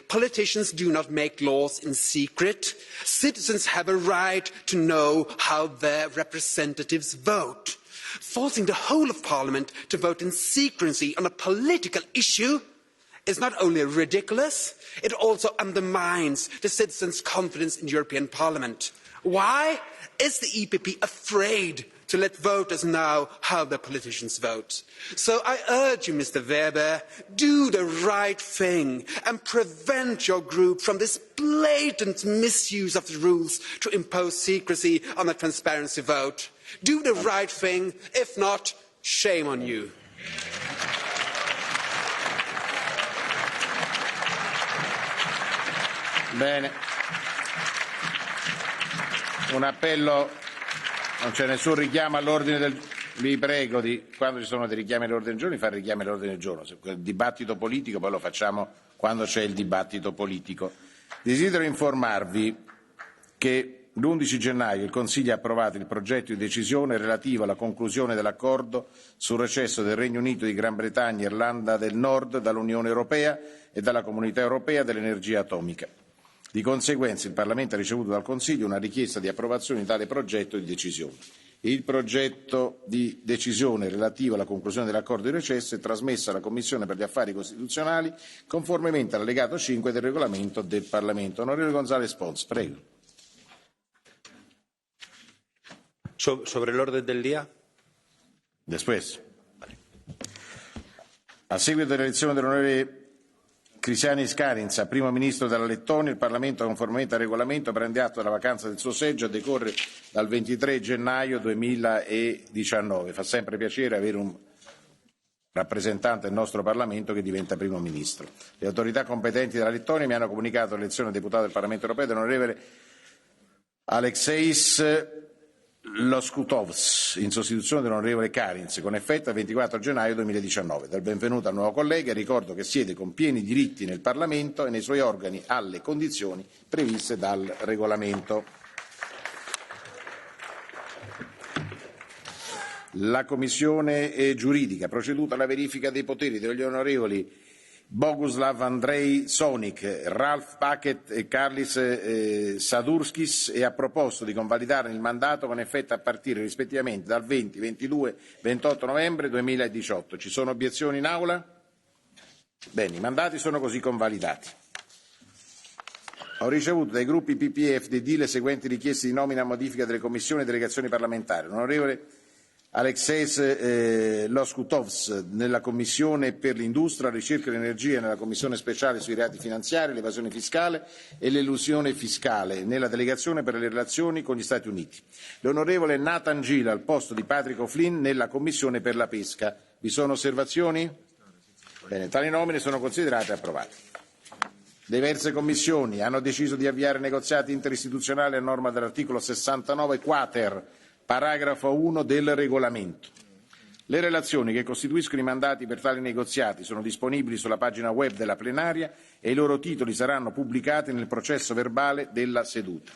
Politicians do not make laws in secret. Citizens have a right to know how their representatives vote. Forcing the whole of Parliament to vote in secrecy on a political issue is not only ridiculous, it also undermines the citizens' confidence in European Parliament. Why? Is the EPP afraid to let voters know how their politicians vote? So I urge you, Mr. Weber, do the right thing and prevent your group from this blatant misuse of the rules to impose secrecy on a transparency vote. Do the right thing, if not, shame on you. Bene. Un appello, non c'è nessun richiamo all'ordine del... Vi prego, quando ci sono dei richiami all'ordine del giorno, di fare richiami all'ordine del giorno. Il dibattito politico poi lo facciamo quando c'è il dibattito politico. Desidero informarvi che l'11 gennaio il Consiglio ha approvato il progetto di decisione relativo alla conclusione dell'accordo sul recesso del Regno Unito di Gran Bretagna e Irlanda del Nord dall'Unione Europea e dalla Comunità Europea dell'Energia Atomica. Di conseguenza il Parlamento ha ricevuto dal Consiglio una richiesta di approvazione di tale progetto di decisione. Il progetto di decisione relativo alla conclusione dell'accordo di recesso è trasmesso alla Commissione per gli Affari Costituzionali conformemente all'allegato 5 del regolamento del Parlamento. Onorevole González Pons, prego. Sobre el orden del día. Después. A seguito dell'elezione dell'onorevole Krišjānis Kariņš a primo ministro della Lettonia, il Parlamento, conformemente al regolamento, prende atto della vacanza del suo seggio a decorrere dal 23 gennaio 2019. Fa sempre piacere avere un rappresentante del nostro Parlamento che diventa primo ministro. Le autorità competenti della Lettonia mi hanno comunicato l'elezione a deputato del Parlamento Europeo dell'onorevole Aleksejs Loskutovs in sostituzione dell'onorevole Kariņš con effetto al 24 gennaio 2019. Dal benvenuto al nuovo collega e ricordo che siede con pieni diritti nel Parlamento e nei suoi organi alle condizioni previste dal regolamento. La Commissione giuridica ha proceduto alla verifica dei poteri degli onorevoli Boguslav Andrei Sonik, Ralph Paquet e Karlis Sadurskis e ha proposto di convalidare il mandato con effetto a partire rispettivamente dal 20, 22 e 28 novembre 2018. Ci sono obiezioni in aula? Bene, i mandati sono così convalidati. Ho ricevuto dai gruppi PPE e FDD le seguenti richieste di nomina a modifica delle commissioni e delegazioni parlamentari. L'onorevole Aleksejs Loskutovs nella Commissione per l'Industria, la Ricerca e l'Energia e nella Commissione speciale sui reati finanziari, l'evasione fiscale e l'elusione fiscale nella Delegazione per le relazioni con gli Stati Uniti. L'onorevole Nathan Gill al posto di Patrick O'Flynn nella Commissione per la Pesca. Vi sono osservazioni? Bene, tali nomine sono considerate approvate. Diverse commissioni hanno deciso di avviare negoziati interistituzionali a norma dell'articolo 69 quater, paragrafo 1 del regolamento. Le relazioni che costituiscono i mandati per tali negoziati sono disponibili sulla pagina web della plenaria e i loro titoli saranno pubblicati nel processo verbale della seduta.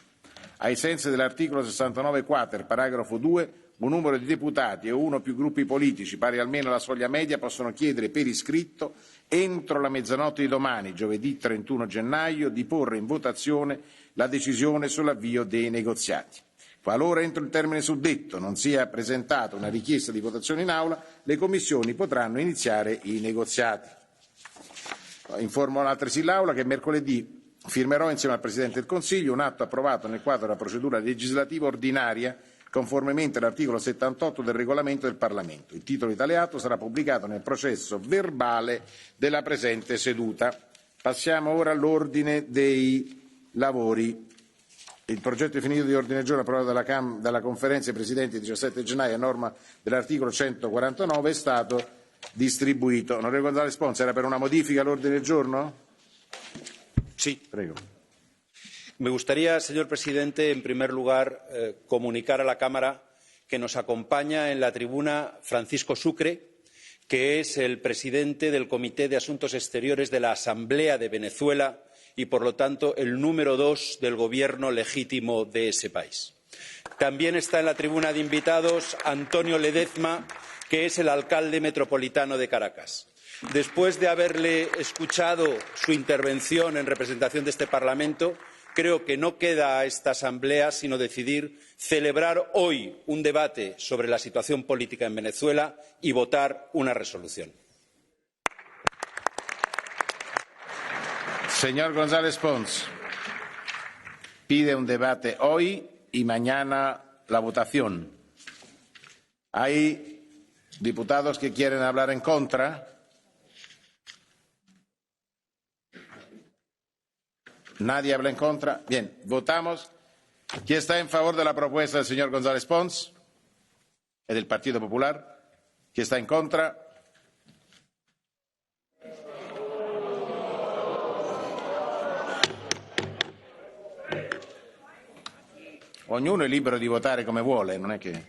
Ai sensi dell'articolo 69 quater, paragrafo 2, un numero di deputati o uno o più gruppi politici pari almeno alla soglia media possono chiedere per iscritto entro la mezzanotte di domani, giovedì 31 gennaio, di porre in votazione la decisione sull'avvio dei negoziati. Qualora entro il termine suddetto non sia presentata una richiesta di votazione in aula, le commissioni potranno iniziare i negoziati. Informo altresì l'Aula che mercoledì firmerò insieme al Presidente del Consiglio un atto approvato nel quadro della procedura legislativa ordinaria conformemente all'articolo 78 del regolamento del Parlamento. Il titolo di tale atto sarà pubblicato nel processo verbale della presente seduta. Passiamo ora all'ordine dei lavori. Il progetto definitivo di ordine del giorno approvato dalla Conferenza dei Presidenti il 17 gennaio a norma dell'articolo 149 è stato distribuito. Onorevole González Pons, era per una modifica all'ordine del giorno? Sí. Prego. Me gustaría, señor presidente, en primer lugar, comunicar a la Cámara que nos acompaña en la tribuna Francisco Sucre, que es el presidente del Comité de Asuntos Exteriores de la Asamblea de Venezuela y, por lo tanto, el número 2 del gobierno legítimo de ese país. También está en la tribuna de invitados Antonio Ledezma, que es el alcalde metropolitano de Caracas. Después de haberle escuchado su intervención en representación de este Parlamento, creo que no queda a esta Asamblea sino decidir celebrar hoy un debate sobre la situación política en Venezuela y votar una resolución. Señor González Pons, pide un debate hoy y mañana la votación. ¿Hay diputados que quieren hablar en contra? ¿Nadie habla en contra? Bien, votamos. ¿Quién está en favor de la propuesta del señor González Pons? ¿Es del Partido Popular? ¿Quién está en contra? Ognuno è libero di votare come vuole, non è che...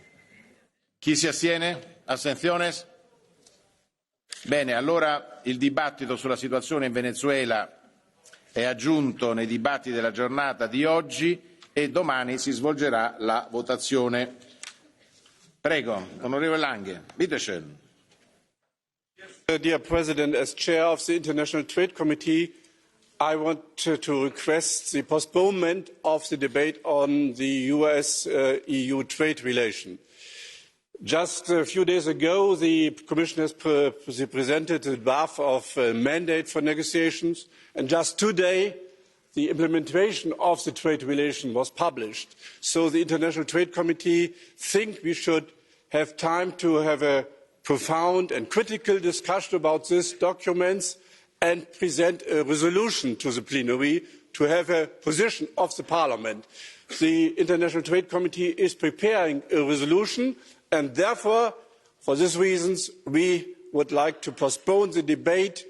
Chi si astiene? Astensiones? Bene, allora il dibattito sulla situazione in Venezuela è aggiunto nei dibattiti della giornata di oggi e domani si svolgerà la votazione. Prego, onorevole Lange, bitte schön. Dear President, as chair of the International Trade Committee, I want to request the postponement of the debate on the US-EU trade relation. Just a few days ago, the Commission has presented a draft of a mandate for negotiations, and just today, the implementation of the trade relation was published. So the International Trade Committee thinks we should have time to have a profound and critical discussion about these documents and present a resolution to the plenary to have a position of the Parliament. The International Trade Committee is preparing a resolution, and therefore, for these reasons, we would like to postpone the debate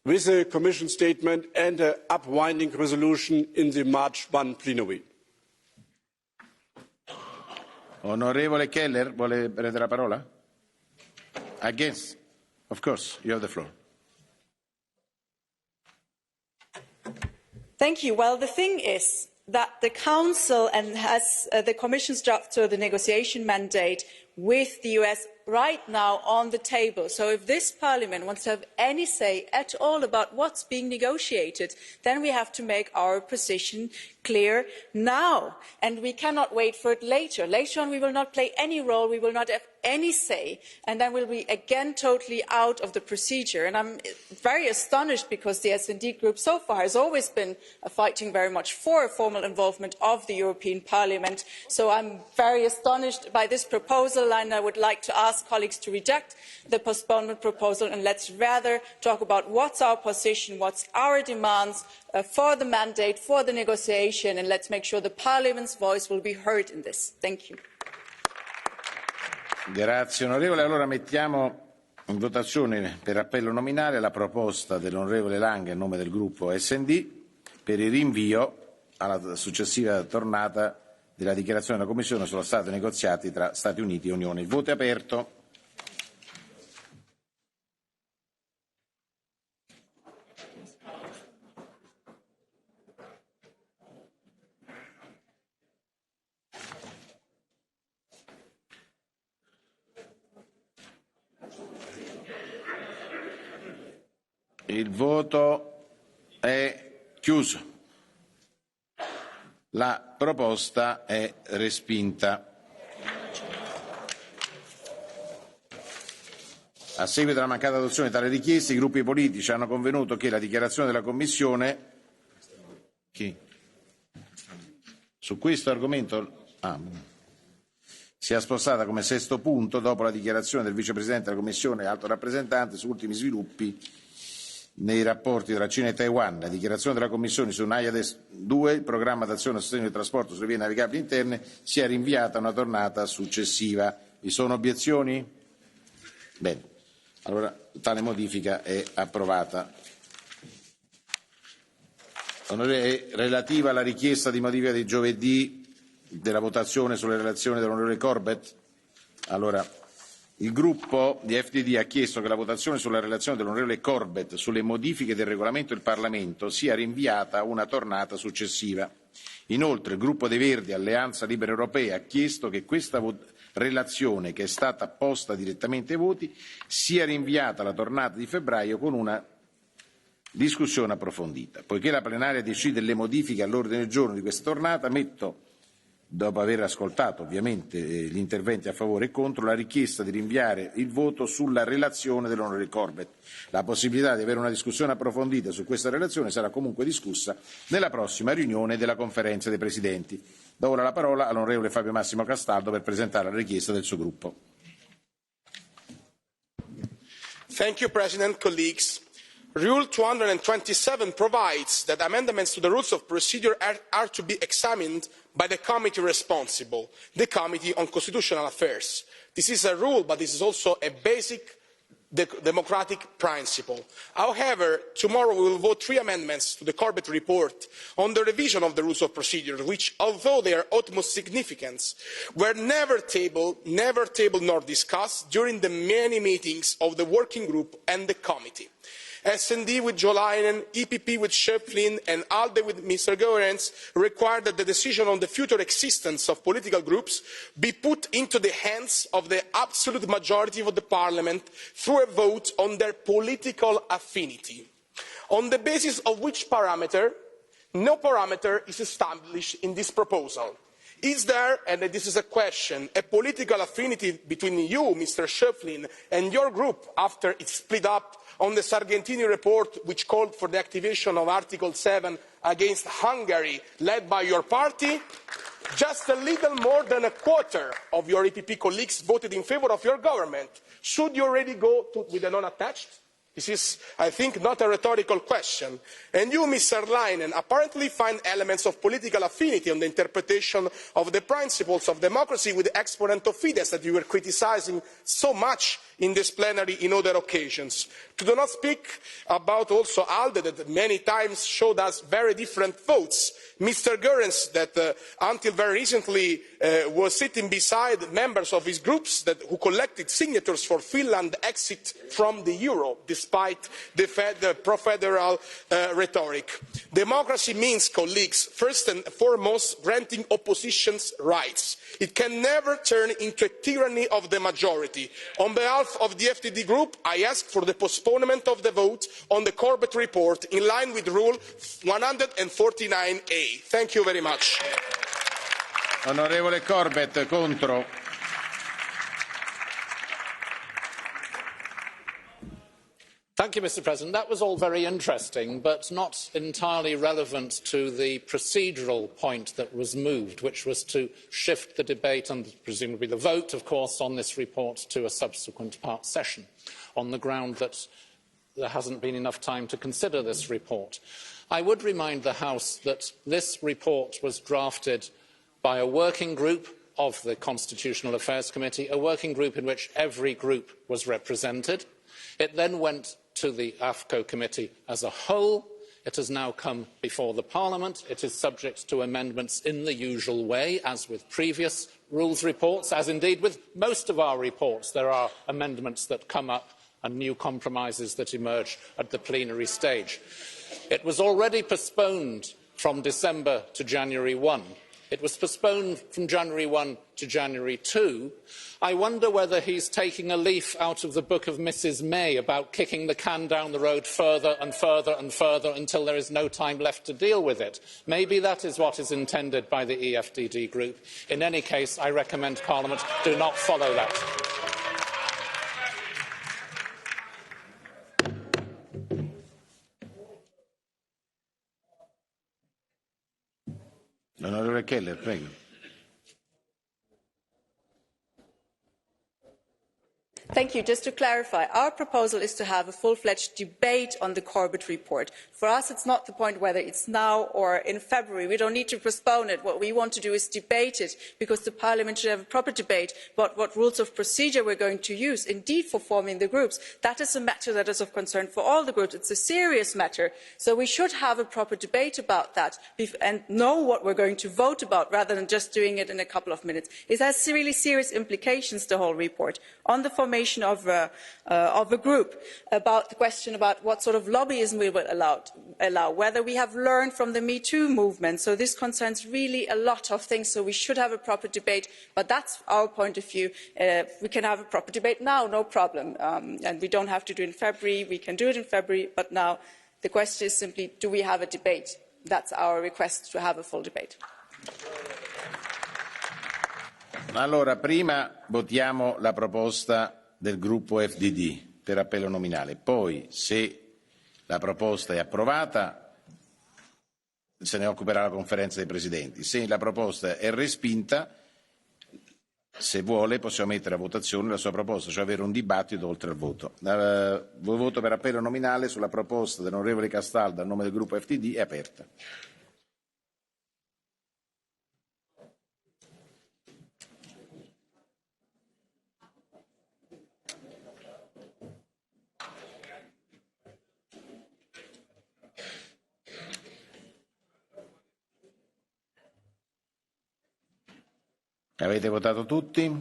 with a Commission statement and an upwinding resolution in the March 1 plenary. Onorevole Keller, vuole prendere la parola? Against? Of course, you have the floor. Thank you. Well, the thing is that the Council has the Commission's draft, so the negotiation mandate with the US right now on the table. So if this Parliament wants to have any say at all about what's being negotiated, then we have to make our position clear now. And we cannot wait for it later. Later on, we will not play any role, we will not have any say, and then we'll be again totally out of the procedure. And I'm very astonished because the S&D group so far has always been fighting very much for a formal involvement of the European Parliament. So I'm very astonished by this proposal, and I would like to ask colleagues to reject the postponement proposal, and let's rather talk about what's our position, what's our demands for the mandate, for the negotiation, and let's make sure the Parliament's voice will be heard in this. Thank you. Grazie onorevole. Allora mettiamo in votazione per appello nominale la proposta dell'onorevole Lange a nome del gruppo SD per il rinvio alla successiva tornata della dichiarazione della Commissione sullo stato dei negoziati tra Stati Uniti e Unione. Il voto è aperto. Il voto è chiuso. La proposta è respinta. A seguito della mancata adozione di tale richiesta, i gruppi politici hanno convenuto che la dichiarazione della Commissione su questo argomento sia spostata come sesto punto dopo la dichiarazione del vicepresidente della Commissione e alto rappresentante su ultimi sviluppi nei rapporti tra Cina e Taiwan. La dichiarazione della Commissione su NAIADES 2, il programma d'azione a sostegno del trasporto sulle vie navigabili interne, sia rinviata a una tornata successiva. Vi sono obiezioni? Bene, allora tale modifica è approvata. È relativa alla richiesta di modifica di giovedì della votazione sulle relazioni dell'onorevole Corbett. Allora, il gruppo di FDD ha chiesto che la votazione sulla relazione dell'onorevole Corbett sulle modifiche del regolamento del Parlamento sia rinviata a una tornata successiva. Inoltre il gruppo dei Verdi Alleanza Libera Europea ha chiesto che questa relazione, che è stata posta direttamente ai voti, sia rinviata alla tornata di febbraio con una discussione approfondita. Poiché la plenaria decide le modifiche all'ordine del giorno di questa tornata, metto, dopo aver ascoltato ovviamente gli interventi a favore e contro, la richiesta di rinviare il voto sulla relazione dell'onorevole Corbett. La possibilità di avere una discussione approfondita su questa relazione sarà comunque discussa nella prossima riunione della conferenza dei presidenti. Do ora la parola all'onorevole Fabio Massimo Castaldo per presentare la richiesta del suo gruppo. Thank you, President, colleagues. Rule 227 provides that amendments to the rules of procedure are to be examined by the committee responsible, the Committee on Constitutional Affairs. This is a rule, but this is also a basic democratic principle. However, tomorrow we will vote 3 amendments to the Corbett report on the revision of the rules of procedure, which, although they are utmost significant, were never tabled nor discussed during the many meetings of the working group and the committee. SD with Jo Leinen, EPP with Schöpflin and ALDE with Mr. Goerens required that the decision on the future existence of political groups be put into the hands of the absolute majority of the Parliament through a vote on their political affinity. On the basis of which parameter? No parameter is established in this proposal. Is there, and this is a question, a political affinity between you, Mr. Schöpflin, and your group after it split up on the Sargentini report, which called for the activation of Article 7 against Hungary, led by your party? Just a little more than a quarter of your EPP colleagues voted in favour of your government. Should you already go with a non-attached? This is, I think, not a rhetorical question. And you, Mr. Leinen, apparently find elements of political affinity on the interpretation of the principles of democracy with the exponent of Fidesz that you were criticising so much in this plenary in other occasions. To do not speak about also ALDE, that many times showed us very different votes. Mr. Goerens, that until very recently was sitting beside members of his groups who collected signatures for Finland's exit from the euro, despite the pro-federal rhetoric. Democracy means, colleagues, first and foremost, granting opposition's rights. It can never turn into a tyranny of the majority. On behalf of the FTD group, I ask for the postponement of the vote on the Corbett report in line with Rule 149A. Thank you very much. Onorevole Corbett, contro. Thank you, Mr. President. That was all very interesting, but not entirely relevant to the procedural point that was moved, which was to shift the debate and presumably the vote, of course, on this report to a subsequent part session, on the ground that there hasn't been enough time to consider this report. I would remind the House that this report was drafted by a working group of the Constitutional Affairs Committee, a working group in which every group was represented. It then went to the AFCO committee as a whole. It has now come before the Parliament. It is subject to amendments in the usual way, as with previous rules reports, as indeed with most of our reports. There are amendments that come up and new compromises that emerge at the plenary stage. It was already postponed from December to January 1. It was postponed from January 1 to January 2. I wonder whether he's taking a leaf out of the book of Mrs. May about kicking the can down the road further and further and further until there is no time left to deal with it. Maybe that is what is intended by the EFDD group. In any case, I recommend Parliament do not follow that. Onorevole Keller, prego. Thank you. Just to clarify, our proposal is to have a full-fledged debate on the Corbett report. For us, it's not the point whether it's now or in February. We don't need to postpone it. What we want to do is debate it, because the Parliament should have a proper debate about what rules of procedure we're going to use, indeed, for forming the groups. That is a matter that is of concern for all the groups. It's a serious matter. So we should have a proper debate about that and know what we're going to vote about, rather than just doing it in a couple of minutes. It has really serious implications, the whole report, on the formation formation of a group about the question about what sort of lobbyism we will allow, whether we have learned from the Me Too movement. So this concerns really a lot of things, so we should have a proper debate, but that's our point of view. We can have a proper debate now, no problem, and we don't have to do it in February, we can do it in February, but now the question is simply, do we have a debate? That's our request, to have a full debate. Allora, prima votiamo la proposta del gruppo FDD per appello nominale, poi se la proposta è approvata se ne occuperà la conferenza dei presidenti, se la proposta è respinta, se vuole possiamo mettere a votazione la sua proposta, cioè avere un dibattito oltre al voto. Il voto per appello nominale sulla proposta dell'onorevole Castaldo a nome del gruppo FDD è aperta. Avete votato tutti?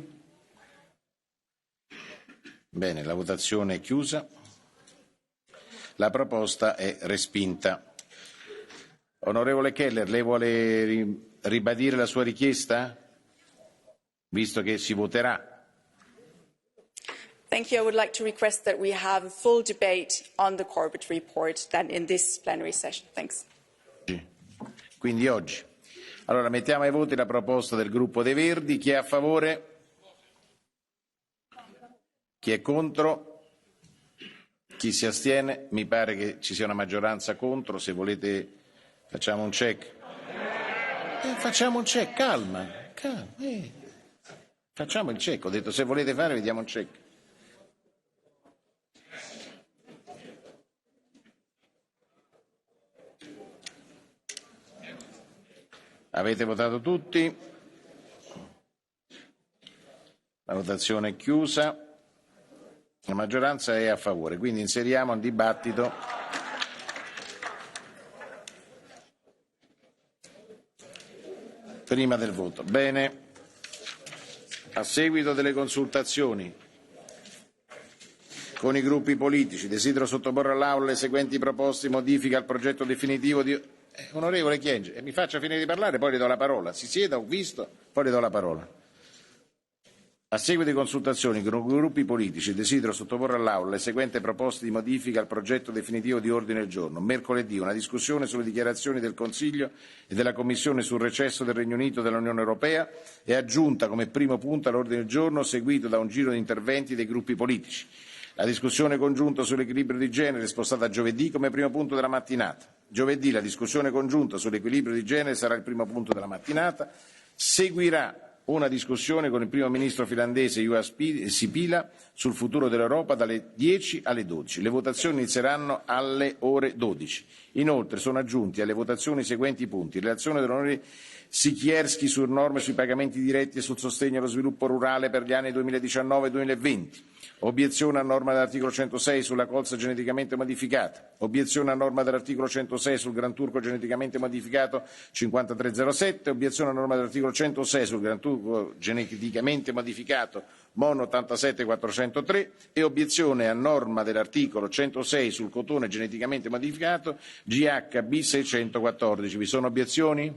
Bene, la votazione è chiusa. La proposta è respinta. Onorevole Keller, lei vuole ribadire la sua richiesta? Visto che si voterà. Thank you. I would like to request that we have a full debate on the Corbett report than in this plenary session. Thanks. Quindi oggi. Allora mettiamo ai voti la proposta del gruppo dei Verdi. Chi è a favore? Chi è contro? Chi si astiene? Mi pare che ci sia una maggioranza contro. Se volete facciamo un check. Facciamo un check, calma. Facciamo il check. Ho detto se volete fare vediamo un check. Avete votato tutti? La votazione è chiusa. La maggioranza è a favore, quindi inseriamo il dibattito prima del voto. Bene. A seguito delle consultazioni con i gruppi politici, desidero sottoporre all'Aula le seguenti proposte di modifica al progetto definitivo di... Onorevole Kyenge, mi faccia finire di parlare, poi le do la parola. Si sieda, ho visto, poi le do la parola. A seguito di consultazioni con i gruppi politici, desidero sottoporre all'Aula le seguenti proposte di modifica al progetto definitivo di ordine del giorno. Mercoledì una discussione sulle dichiarazioni del Consiglio e della Commissione sul recesso del Regno Unito dall'Unione Europea è aggiunta come primo punto all'ordine del giorno, seguito da un giro di interventi dei gruppi politici. La discussione congiunta sull'equilibrio di genere è spostata a giovedì come primo punto della mattinata. Giovedì la discussione congiunta sull'equilibrio di genere sarà il primo punto della mattinata. Seguirà una discussione con il primo ministro finlandese Juha Sipilä sul futuro dell'Europa dalle 10 alle 12. Le votazioni inizieranno alle ore 12. Inoltre sono aggiunti alle votazioni i seguenti punti. Relazione dell'onorevole Sikierski su norme sui pagamenti diretti e sul sostegno allo sviluppo rurale per gli anni 2019 e 2020. Obiezione a norma dell'articolo 106 sulla colza geneticamente modificata. Obiezione a norma dell'articolo 106 sul gran turco geneticamente modificato 5307. Obiezione a norma dell'articolo 106 sul gran turco geneticamente modificato Mono 87403 e obiezione a norma dell'articolo 106 sul cotone geneticamente modificato GHB 614. Vi sono obiezioni?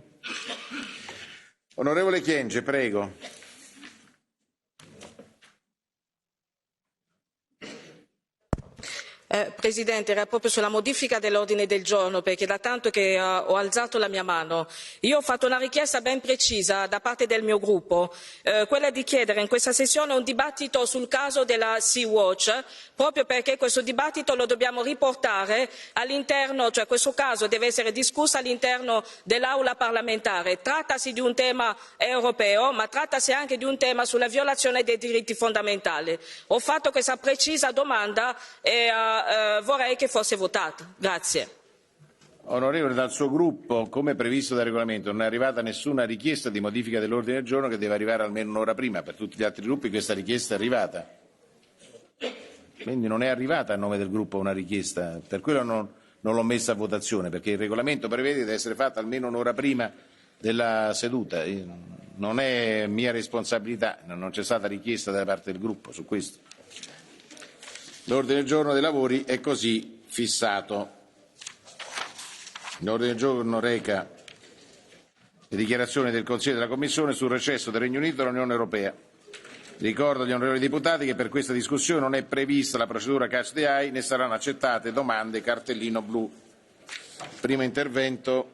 Onorevole Kyenge, prego. Presidente, era proprio sulla modifica dell'ordine del giorno, perché da tanto che ho alzato la mia mano. Io ho fatto una richiesta ben precisa da parte del mio gruppo, quella di chiedere in questa sessione un dibattito sul caso della Sea-Watch, proprio perché questo dibattito lo dobbiamo riportare all'interno, cioè questo caso deve essere discusso all'interno dell'Aula parlamentare. Trattasi di un tema europeo, ma trattasi anche di un tema sulla violazione dei diritti fondamentali. Ho fatto questa precisa domanda e vorrei che fosse votata. Grazie. Onorevole, dal suo gruppo, come previsto dal regolamento, non è arrivata nessuna richiesta di modifica dell'ordine del giorno che deve arrivare almeno un'ora prima. Per tutti gli altri gruppi questa richiesta è arrivata. Quindi non è arrivata a nome del gruppo una richiesta, per quello non l'ho messa a votazione, perché il regolamento prevede che deve essere fatta almeno un'ora prima della seduta. Non è mia responsabilità, non c'è stata richiesta da parte del gruppo su questo. L'ordine del giorno dei lavori è così fissato. L'ordine del giorno reca le dichiarazioni del Consiglio e della Commissione sul recesso del Regno Unito dall'Unione Europea. Ricordo agli onorevoli deputati che per questa discussione non è prevista la procedura catch the eye né saranno accettate domande cartellino blu. Primo intervento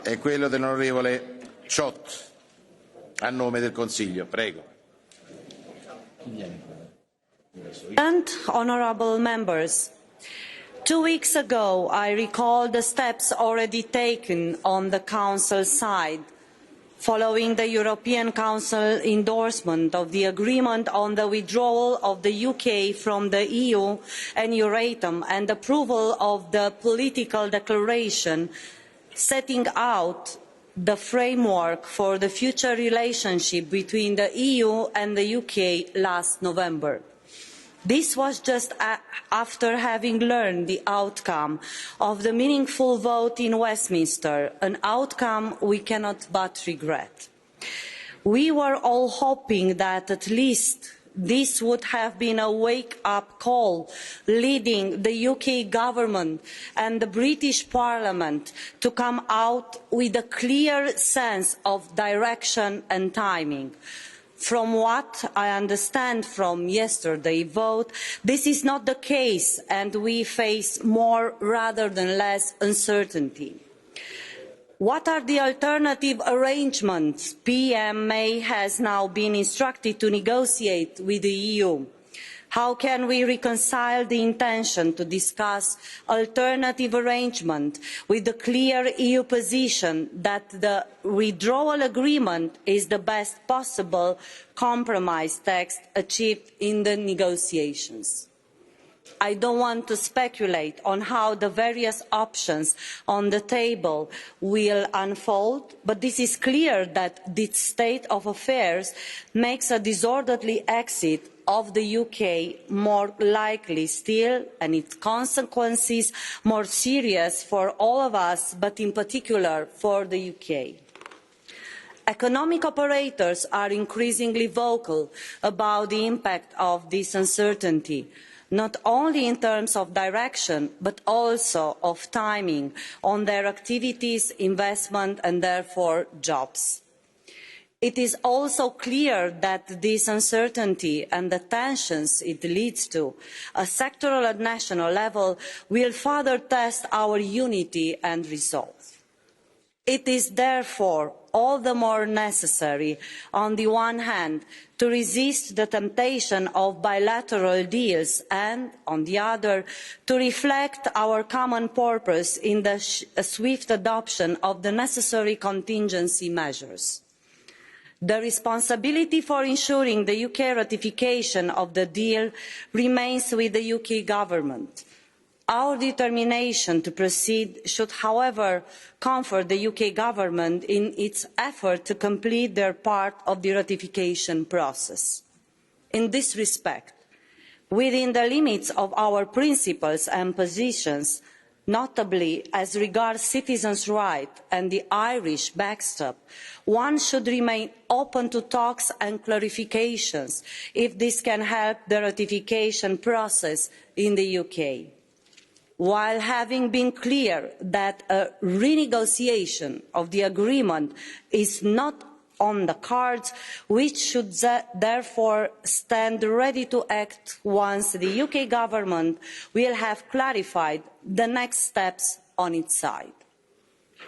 è quello dell'onorevole Ciot a nome del Consiglio. Prego. Honourable members, 2 weeks ago I recalled the steps already taken on the Council side following the European Council endorsement of the agreement on the withdrawal of the UK from the EU and Euratom and approval of the political declaration setting out the framework for the future relationship between the EU and the UK last November. This was just after having learned the outcome of the meaningful vote in Westminster, an outcome we cannot but regret. We were all hoping that at least this would have been a wake-up call leading the UK government and the British Parliament to come out with a clear sense of direction and timing. From what I understand from yesterday's vote, this is not the case and we face more rather than less uncertainty. What are the alternative arrangements PM May has now been instructed to negotiate with the EU? How can we reconcile the intention to discuss alternative arrangement with the clear EU position that the withdrawal agreement is the best possible compromise text achieved in the negotiations? I don't want to speculate on how the various options on the table will unfold, but this is clear that this state of affairs makes a disorderly exit of the UK more likely still, and its consequences more serious for all of us, but in particular for the UK. Economic operators are increasingly vocal about the impact of this uncertainty, not only in terms of direction, but also of timing on their activities, investment and therefore jobs. It is also clear that this uncertainty and the tensions it leads to, a sectoral and national level, will further test our unity and resolve. It is therefore all the more necessary, on the one hand, to resist the temptation of bilateral deals and, on the other, to reflect our common purpose in the swift adoption of the necessary contingency measures. The responsibility for ensuring the UK ratification of the deal remains with the UK government. Our determination to proceed should, however, comfort the UK government in its effort to complete their part of the ratification process. In this respect, within the limits of our principles and positions, notably as regards citizens' rights and the Irish backstop, one should remain open to talks and clarifications if this can help the ratification process in the UK. While having been clear that a renegotiation of the agreement is not on the cards, which should therefore stand ready to act once the UK government will have clarified the next steps on its side.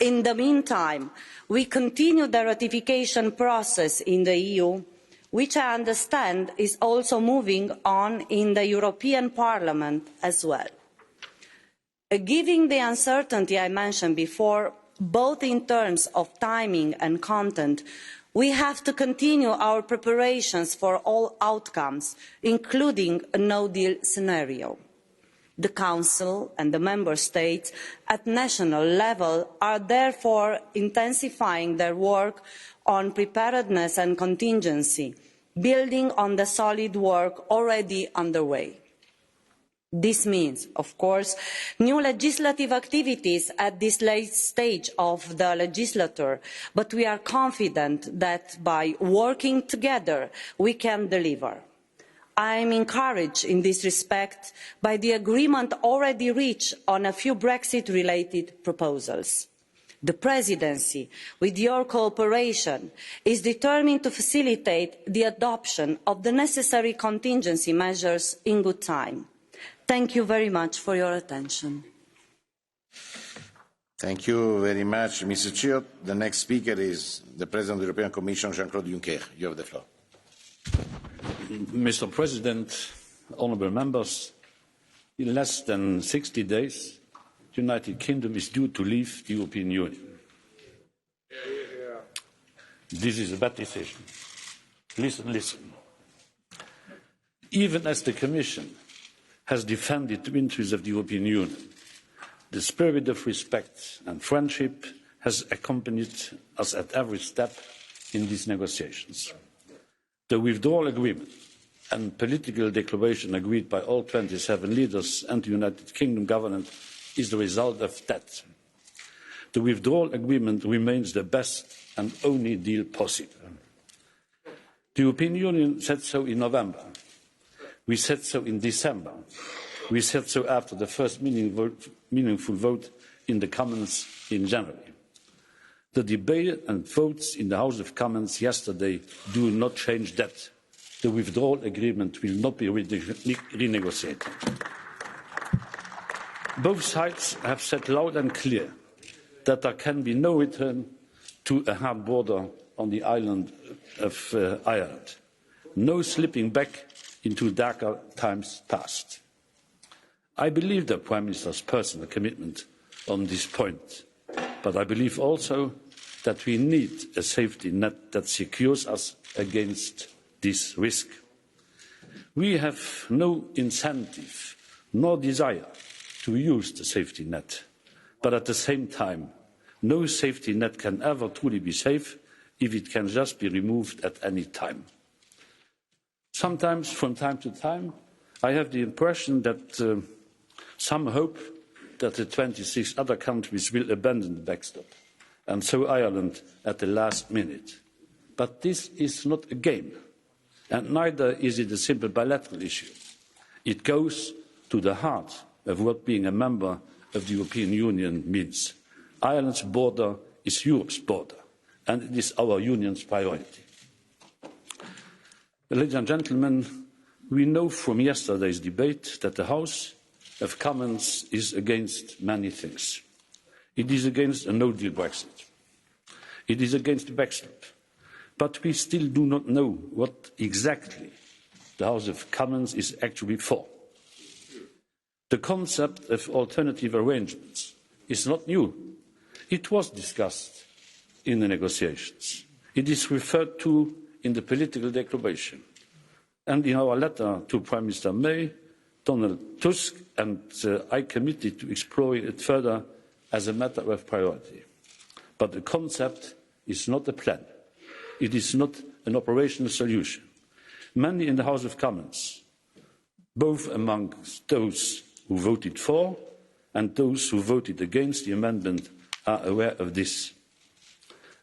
In the meantime, we continue the ratification process in the EU, which I understand is also moving on in the European Parliament as well. Given the uncertainty I mentioned before, both in terms of timing and content, we have to continue our preparations for all outcomes, including a no-deal scenario. The Council and the Member States at national level are therefore intensifying their work on preparedness and contingency, building on the solid work already underway. This means, of course, new legislative activities at this late stage of the legislature, but we are confident that by working together we can deliver. I am encouraged in this respect by the agreement already reached on a few Brexit-related proposals. The Presidency, with your cooperation, is determined to facilitate the adoption of the necessary contingency measures in good time. Thank you very much for your attention. Thank you very much, Mr. Chiot. The next speaker is the President of the European Commission, Jean-Claude Juncker. You have the floor. Mr. President, honourable members, in less than 60 days, the United Kingdom is due to leave the European Union. This is a bad decision. Listen. Even as the Commission has defended the interests of the European Union, the spirit of respect and friendship has accompanied us at every step in these negotiations. The withdrawal agreement and political declaration agreed by all 27 leaders and the United Kingdom government is the result of that. The withdrawal agreement remains the best and only deal possible. The European Union said so in November. We said so in December. We said so after the first meaningful vote in the Commons in January. The debate and votes in the House of Commons yesterday do not change that. The withdrawal agreement will not be renegotiated. Both sides have said loud and clear that there can be no return to a hard border on the island of Ireland. No slipping back into darker times past. I believe the Prime Minister's personal commitment on this point, but I believe also that we need a safety net that secures us against this risk. We have no incentive nor desire to use the safety net, but at the same time, no safety net can ever truly be safe if it can just be removed at any time. Sometimes, from time to time, I have the impression that some hope that the 26 other countries will abandon the backstop, and so Ireland at the last minute. But this is not a game, and neither is it a simple bilateral issue. It goes to the heart of what being a member of the European Union means. Ireland's border is Europe's border, and it is our Union's priority. Ladies and gentlemen, we know from yesterday's debate that the House of Commons is against many things. It is against a no-deal Brexit. It is against the backstop. But we still do not know what exactly the House of Commons is actually for. The concept of alternative arrangements is not new. It was discussed in the negotiations. It is referred to in the political declaration. And in our letter to Prime Minister May, Donald Tusk and I committed to exploring it further as a matter of priority. But the concept is not a plan. It is not an operational solution. Many in the House of Commons, both amongst those who voted for and those who voted against the amendment, are aware of this.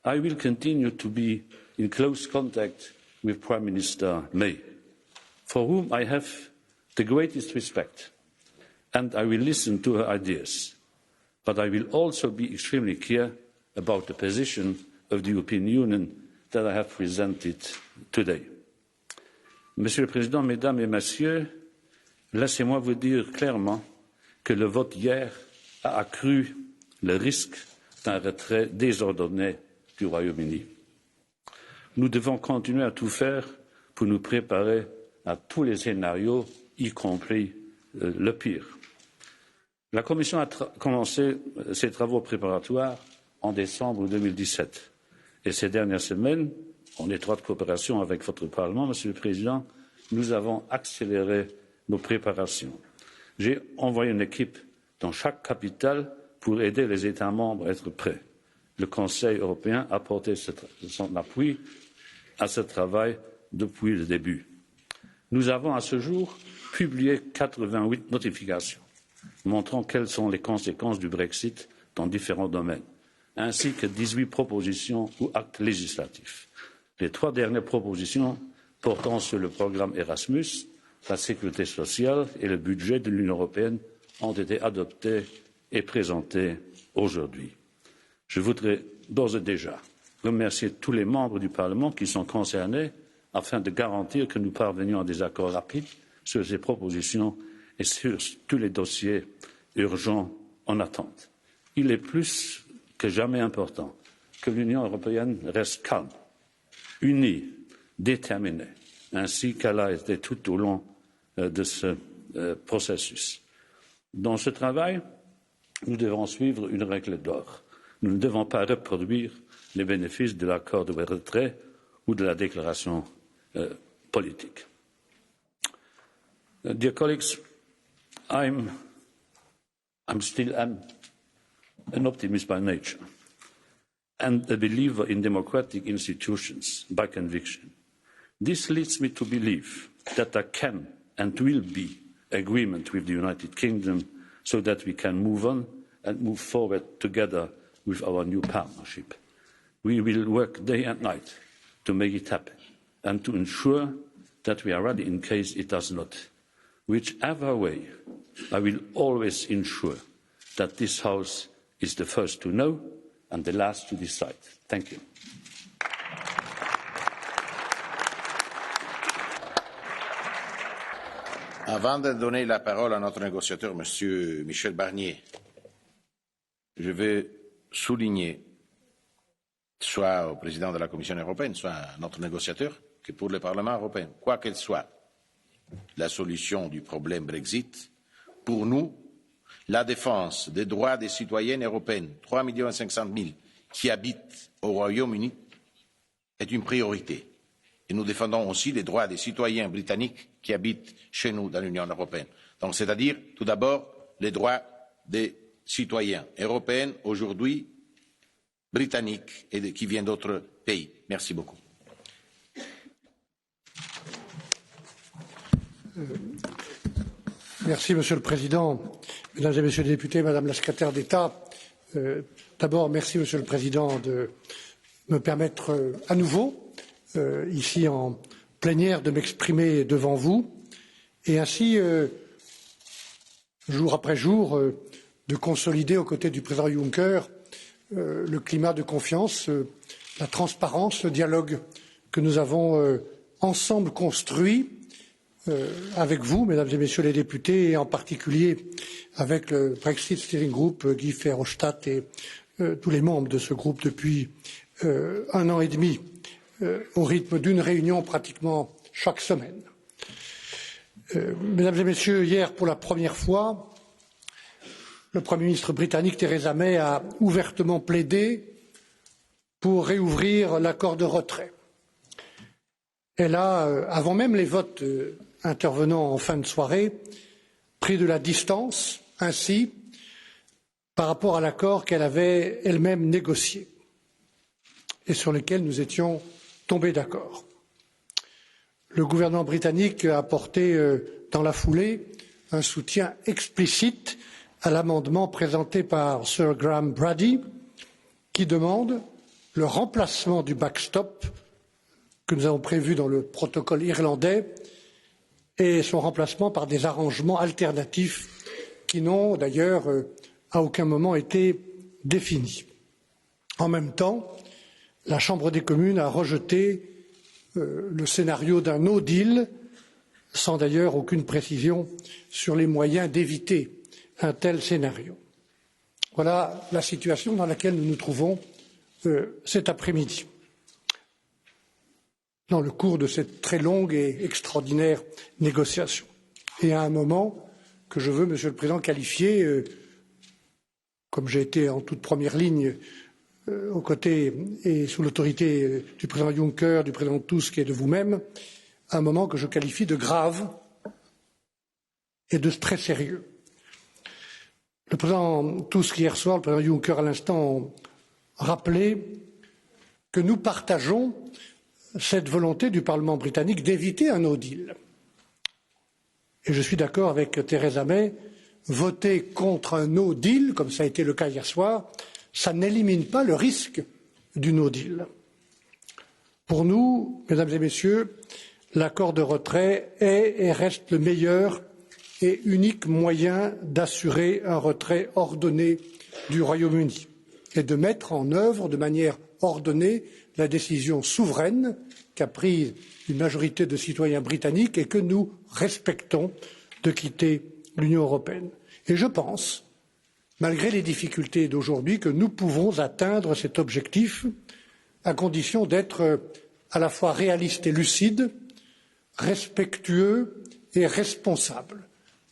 I will continue to be in close contact with Prime Minister May, for whom I have the greatest respect, and I will listen to her ideas. But I will also be extremely clear about the position of the European Union that I have presented today. Monsieur le Président, Mesdames et Messieurs, laissez-moi vous dire clairement que le vote hier a accru le risque d'un retrait désordonné du Royaume-Uni. Nous devons continuer à tout faire pour nous préparer à tous les scénarios, y compris le pire. La Commission a commencé ses travaux préparatoires en décembre 2017 et ces dernières semaines, en étroite coopération avec votre Parlement, Monsieur le Président, nous avons accéléré nos préparations. J'ai envoyé une équipe dans chaque capitale pour aider les États membres à être prêts. Le Conseil européen a apporté son appui à ce travail depuis le début. Nous avons à ce jour publié 88 notifications montrant quelles sont les conséquences du Brexit dans différents domaines, ainsi que 18 propositions ou actes législatifs. Les 3 dernières propositions portant sur le programme Erasmus, la sécurité sociale et le budget de l'Union européenne ont été adoptées et présentées aujourd'hui. Je voudrais d'ores et déjà remercier tous les membres du Parlement qui sont concernés afin de garantir que nous parvenions à des accords rapides sur ces propositions et sur tous les dossiers urgents en attente. Il est plus que jamais important que l'Union européenne reste calme, unie, déterminée, ainsi qu'elle a été tout au long de ce processus. Dans ce travail, nous devons suivre une règle d'or. Nous ne devons pas reproduire les bénéfices de l'accord de retrait ou de la déclaration politique. Dear colleagues, I'm still an optimist by nature and a believer in democratic institutions by conviction. This leads me to believe that there can and will be agreement with the United Kingdom so that we can move on and move forward together with our new partnership. We will work day and night to make it happen and to ensure that we are ready in case it does not. Whichever way, I will always ensure that this House is the first to know and the last to decide. Thank you. Avant de donner la parole à notre négociateur, M. Michel Barnier, je veux souligner, soit au président de la Commission européenne, soit à notre négociateur, que pour le Parlement européen, quoi qu'elle soit la solution du problème Brexit, pour nous, la défense des droits des citoyens européens, 3 500 000 qui habitent au Royaume-Uni, est une priorité. Et nous défendons aussi les droits des citoyens britanniques qui habitent chez nous dans l'Union européenne. Donc, c'est-à-dire, tout d'abord, les droits des citoyens européens aujourd'hui, britanniques et qui viennent d'autres pays. Merci beaucoup. Merci, Monsieur le Président, Mesdames et Messieurs les députés, Madame la Secrétaire d'État. D'abord, merci, Monsieur le Président, de me permettre à nouveau, ici en plénière, de m'exprimer devant vous et ainsi, jour après jour, de consolider aux côtés du président Juncker le climat de confiance, la transparence, le dialogue que nous avons ensemble construit avec vous, Mesdames et Messieurs les députés, et en particulier avec le Brexit Steering Group, Guy Verhofstadt et tous les membres de ce groupe depuis 1 an et demi, au rythme d'une réunion pratiquement chaque semaine. Mesdames et Messieurs, hier, pour la première fois, le Premier ministre britannique Theresa May a ouvertement plaidé pour réouvrir l'accord de retrait. Elle a, avant même les votes intervenant en fin de soirée, pris de la distance, ainsi, par rapport à l'accord qu'elle avait elle-même négocié et sur lequel nous étions tombés d'accord. Le gouvernement britannique a apporté dans la foulée un soutien explicite à l'amendement présenté par Sir Graham Brady qui demande le remplacement du backstop que nous avons prévu dans le protocole irlandais et son remplacement par des arrangements alternatifs qui n'ont d'ailleurs à aucun moment été définis. En même temps, la Chambre des communes a rejeté le scénario d'un no deal, sans d'ailleurs aucune précision sur les moyens d'éviter un tel scénario. Voilà la situation dans laquelle nous nous trouvons cet après-midi, dans le cours de cette très longue et extraordinaire négociation. Et à un moment que je veux, Monsieur le Président, qualifier, comme j'ai été en toute première ligne aux côtés et sous l'autorité du président Juncker, du président Tusk et de vous-même, un moment que je qualifie de grave et de très sérieux. Le président Tusk hier soir, le président Juncker à l'instant ont rappelé que nous partageons cette volonté du Parlement britannique d'éviter un no deal. Et je suis d'accord avec Theresa May, voter contre un no deal, comme ça a été le cas hier soir, ça n'élimine pas le risque du no deal. Pour nous, mesdames et messieurs, l'accord de retrait est et reste le meilleur et unique moyen d'assurer un retrait ordonné du Royaume-Uni et de mettre en œuvre de manière ordonnée la décision souveraine qu'a prise une majorité de citoyens britanniques et que nous respectons de quitter l'Union européenne. Et je pense, malgré les difficultés d'aujourd'hui, que nous pouvons atteindre cet objectif à condition d'être à la fois réalistes et lucides, respectueux et responsables,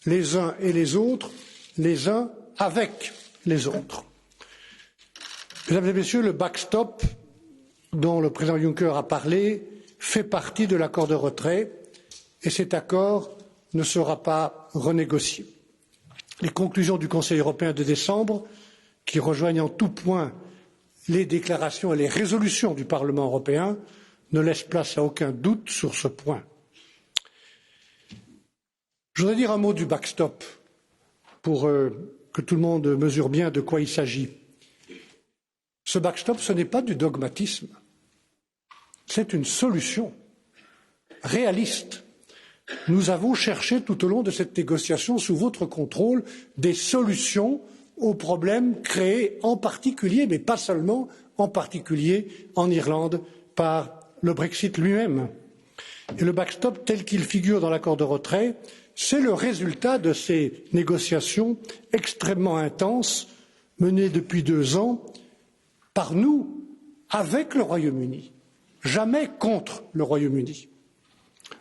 les uns et les autres, les uns avec les autres. Mesdames et messieurs, le backstop dont le président Juncker a parlé fait partie de l'accord de retrait et cet accord ne sera pas renégocié. Les conclusions du Conseil européen de décembre, qui rejoignent en tout point les déclarations et les résolutions du Parlement européen, ne laissent place à aucun doute sur ce point. Je voudrais dire un mot du backstop pour que tout le monde mesure bien de quoi il s'agit. Ce backstop, ce n'est pas du dogmatisme, c'est une solution réaliste. Nous avons cherché tout au long de cette négociation, sous votre contrôle, des solutions aux problèmes créés en particulier, mais pas seulement, en particulier en Irlande par le Brexit lui-même. Et le backstop tel qu'il figure dans l'accord de retrait, c'est le résultat de ces négociations extrêmement intenses menées depuis 2 ans par nous avec le Royaume-Uni, jamais contre le Royaume-Uni.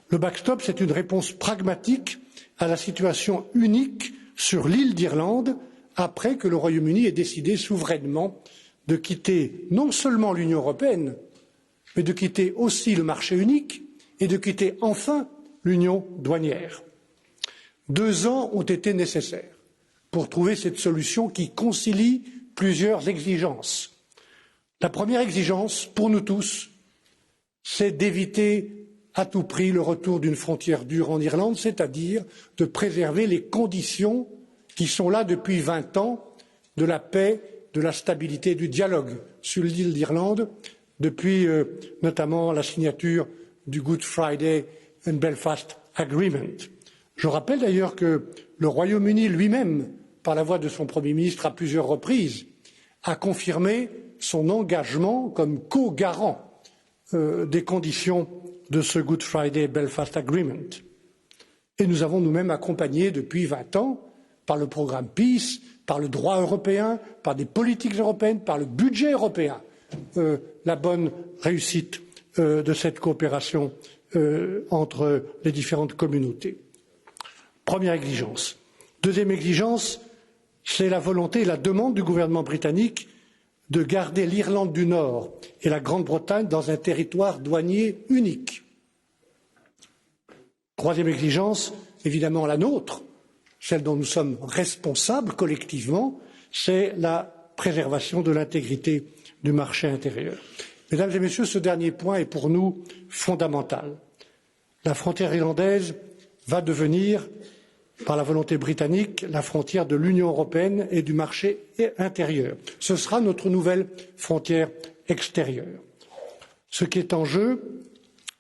Le backstop, c'est une réponse pragmatique à la situation unique sur l'île d'Irlande après que le Royaume-Uni ait décidé souverainement de quitter non seulement l'Union européenne, mais de quitter aussi le marché unique et de quitter enfin l'union douanière. 2 ans ont été nécessaires pour trouver cette solution qui concilie plusieurs exigences. La première exigence, pour nous tous, c'est d'éviter à tout prix le retour d'une frontière dure en Irlande, c'est-à-dire de préserver les conditions qui sont là depuis 20 ans de la paix, de la stabilité, du dialogue sur l'île d'Irlande, depuis notamment la signature du Good Friday and Belfast Agreement. Je rappelle d'ailleurs que le Royaume-Uni lui-même, par la voix de son Premier ministre à plusieurs reprises, a confirmé son engagement comme co-garant des conditions de ce Good Friday Belfast Agreement. Et nous avons nous-mêmes accompagné depuis 20 ans, par le programme Peace, par le droit européen, par des politiques européennes, par le budget européen, la bonne réussite de cette coopération entre les différentes communautés. Première exigence. Deuxième exigence, c'est la volonté et la demande du gouvernement britannique de garder l'Irlande du Nord et la Grande-Bretagne dans un territoire douanier unique. Troisième exigence, évidemment la nôtre, celle dont nous sommes responsables collectivement, c'est la préservation de l'intégrité du marché intérieur. Mesdames et messieurs, ce dernier point est pour nous fondamental. La frontière irlandaise va devenir, par la volonté britannique, la frontière de l'Union européenne et du marché intérieur. Ce sera notre nouvelle frontière extérieure. Ce qui est en jeu,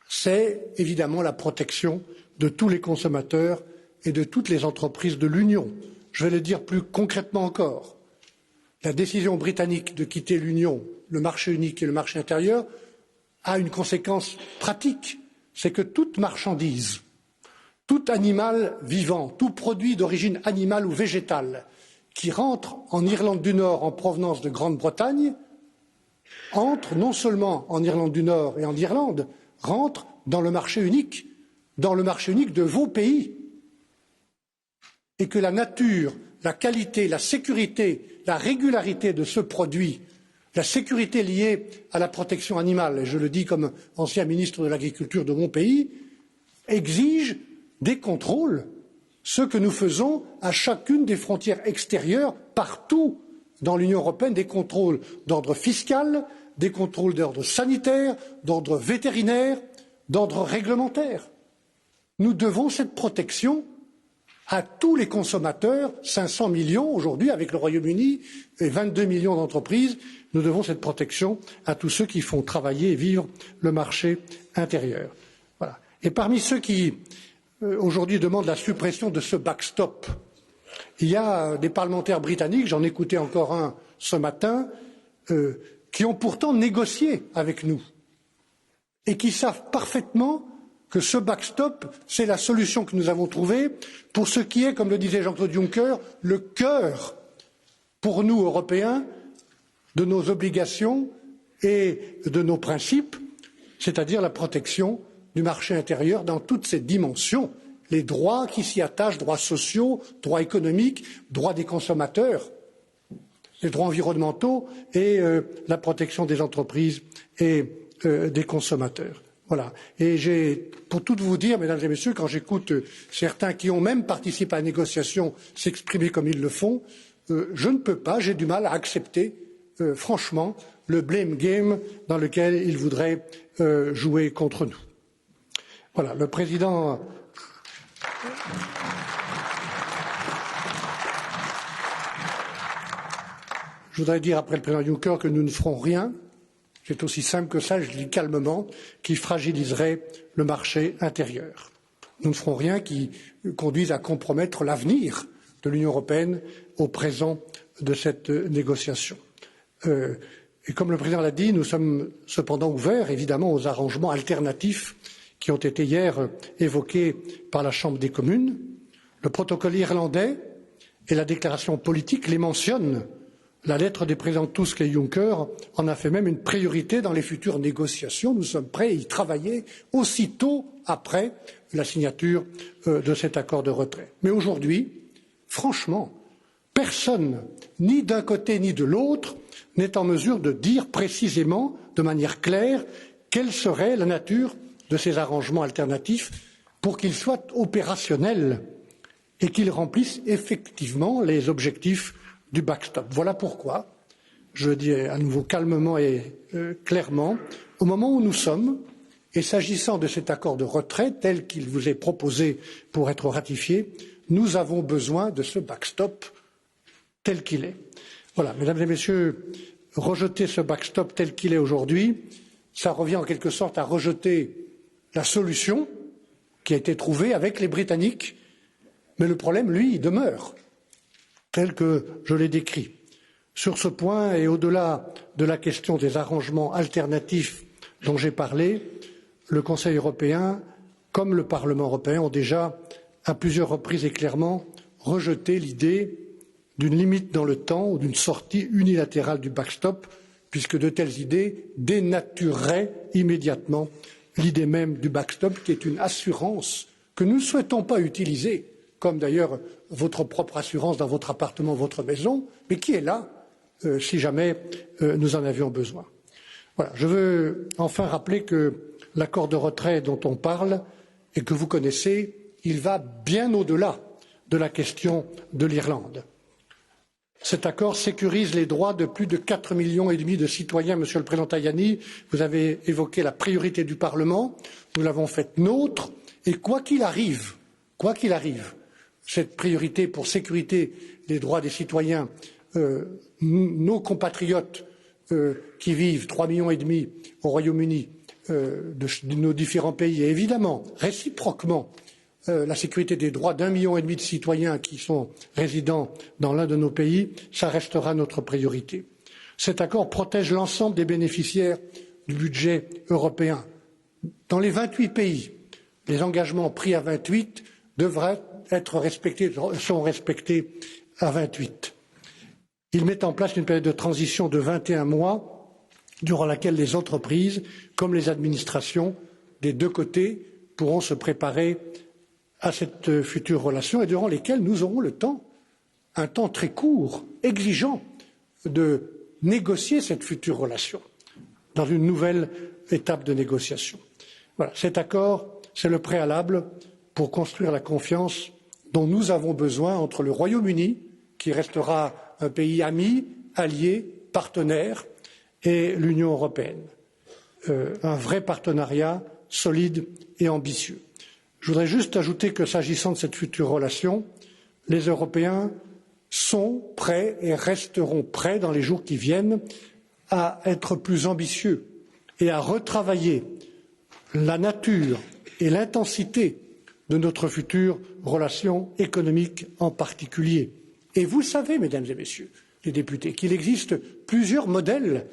c'est évidemment la protection de tous les consommateurs et de toutes les entreprises de l'Union. Je vais le dire plus concrètement encore. La décision britannique de quitter l'Union, le marché unique et le marché intérieur, a une conséquence pratique, c'est que toute marchandise, tout animal vivant, tout produit d'origine animale ou végétale qui rentre en Irlande du Nord en provenance de Grande-Bretagne entre non seulement en Irlande du Nord et en Irlande, rentre dans le marché unique de vos pays. Et que la nature, la qualité, la sécurité, la régularité de ce produit, la sécurité liée à la protection animale, et je le dis comme ancien ministre de l'Agriculture de mon pays, exige des contrôles, ce que nous faisons à chacune des frontières extérieures, partout dans l'Union européenne, des contrôles d'ordre fiscal, des contrôles d'ordre sanitaire, d'ordre vétérinaire, d'ordre réglementaire. Nous devons cette protection à tous les consommateurs, 500 millions aujourd'hui avec le Royaume-Uni et 22 millions d'entreprises. Nous devons cette protection à tous ceux qui font travailler et vivre le marché intérieur. Voilà. Et parmi ceux qui aujourd'hui demandent la suppression de ce backstop, il y a des parlementaires britanniques, j'en écoutais encore un ce matin, qui ont pourtant négocié avec nous et qui savent parfaitement que ce backstop, c'est la solution que nous avons trouvée pour ce qui est, comme le disait Jean-Claude Juncker, le cœur pour nous, Européens, de nos obligations et de nos principes, c'est-à-dire la protection du marché intérieur dans toutes ses dimensions, les droits qui s'y attachent, droits sociaux, droits économiques, droits des consommateurs, les droits environnementaux et la protection des entreprises et des consommateurs. Voilà. Et pour tout vous dire, mesdames et messieurs, quand j'écoute certains qui ont même participé à la négociation s'exprimer comme ils le font, je ne peux pas, j'ai du mal à accepter, franchement, le blame game dans lequel ils voudraient jouer contre nous. Voilà, le président. Je voudrais dire après le président Juncker que nous ne ferons rien. C'est aussi simple que ça, je le dis calmement, qui fragiliserait le marché intérieur. Nous ne ferons rien qui conduise à compromettre l'avenir de l'Union européenne au présent de cette négociation. Et comme le président l'a dit, nous sommes cependant ouverts, évidemment, aux arrangements alternatifs qui ont été hier évoqués par la Chambre des communes. Le protocole irlandais et la déclaration politique les mentionnent. La lettre des présidents Tusk et Juncker en a fait même une priorité dans les futures négociations. Nous sommes prêts à y travailler aussitôt après la signature de cet accord de retrait. Mais aujourd'hui, franchement, personne, ni d'un côté ni de l'autre, n'est en mesure de dire précisément, de manière claire, quelle serait la nature de ces arrangements alternatifs pour qu'ils soient opérationnels et qu'ils remplissent effectivement les objectifs du backstop. Voilà pourquoi, je le dis à nouveau calmement et clairement, au moment où nous sommes, et s'agissant de cet accord de retrait tel qu'il vous est proposé pour être ratifié, nous avons besoin de ce backstop tel qu'il est. Voilà, mesdames et messieurs, rejeter ce backstop tel qu'il est aujourd'hui, ça revient en quelque sorte à rejeter la solution qui a été trouvée avec les Britanniques, mais le problème, lui, il demeure, tel que je l'ai décrit. Sur ce point, et au-delà de la question des arrangements alternatifs dont j'ai parlé, le Conseil européen, comme le Parlement européen, ont déjà, à plusieurs reprises et clairement, rejeté l'idée d'une limite dans le temps ou d'une sortie unilatérale du backstop, puisque de telles idées dénatureraient immédiatement l'idée même du backstop, qui est une assurance que nous ne souhaitons pas utiliser, comme d'ailleurs votre propre assurance dans votre appartement, votre maison, mais qui est là si jamais nous en avions besoin. Voilà. Je veux enfin rappeler que l'accord de retrait dont on parle et que vous connaissez, il va bien au-delà de la question de l'Irlande. Cet accord sécurise les droits de plus de 4,5 millions de citoyens. Monsieur le Président Tajani, vous avez évoqué la priorité du Parlement, nous l'avons faite nôtre, et quoi qu'il arrive, cette priorité pour sécurité des droits des citoyens, nos compatriotes qui vivent 3,5 millions au Royaume-Uni, de nos différents pays, et évidemment, réciproquement, la sécurité des droits d'1,5 million de citoyens qui sont résidents dans l'un de nos pays, ça restera notre priorité. Cet accord protège l'ensemble des bénéficiaires du budget européen. Dans les 28 pays, les engagements pris à 28 devraient être respectés, sont respectés à 28. Il met en place une période de transition de 21 mois, durant laquelle les entreprises, comme les administrations, des deux côtés, pourront se préparer à cette future relation et durant lesquelles nous aurons le temps, un temps très court, exigeant, de négocier cette future relation dans une nouvelle étape de négociation. Voilà, cet accord, c'est le préalable pour construire la confiance dont nous avons besoin entre le Royaume-Uni, qui restera un pays ami, allié, partenaire, et l'Union européenne. Un vrai partenariat solide et ambitieux. Je voudrais juste ajouter que s'agissant de cette future relation, les Européens sont prêts et resteront prêts dans les jours qui viennent à être plus ambitieux et à retravailler la nature et l'intensité de notre future relation économique en particulier. Et vous savez, mesdames et messieurs les députés, qu'il existe plusieurs modèles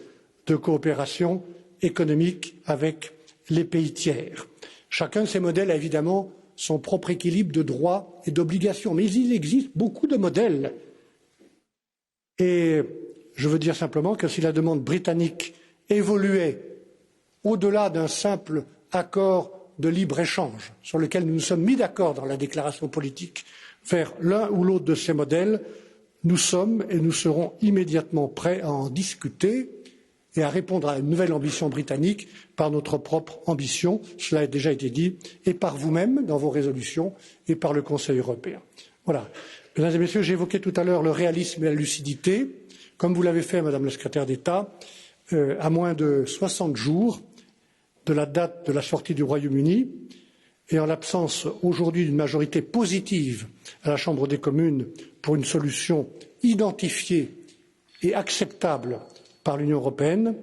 de coopération économique avec les pays tiers. Chacun de ces modèles a évidemment son propre équilibre de droits et d'obligations, mais il existe beaucoup de modèles. Et je veux dire simplement que si la demande britannique évoluait au-delà d'un simple accord de libre-échange sur lequel nous nous sommes mis d'accord dans la déclaration politique vers l'un ou l'autre de ces modèles, nous sommes et nous serons immédiatement prêts à en discuter et à répondre à une nouvelle ambition britannique par notre propre ambition, cela a déjà été dit, et par vous-même dans vos résolutions et par le Conseil européen. Voilà. Mesdames et messieurs, j'ai évoqué tout à l'heure le réalisme et la lucidité, comme vous l'avez fait, Madame la secrétaire d'État, à moins de 60 jours de la date de la sortie du Royaume-Uni et en l'absence aujourd'hui d'une majorité positive à la Chambre des communes pour une solution identifiée et acceptable par l'Union européenne,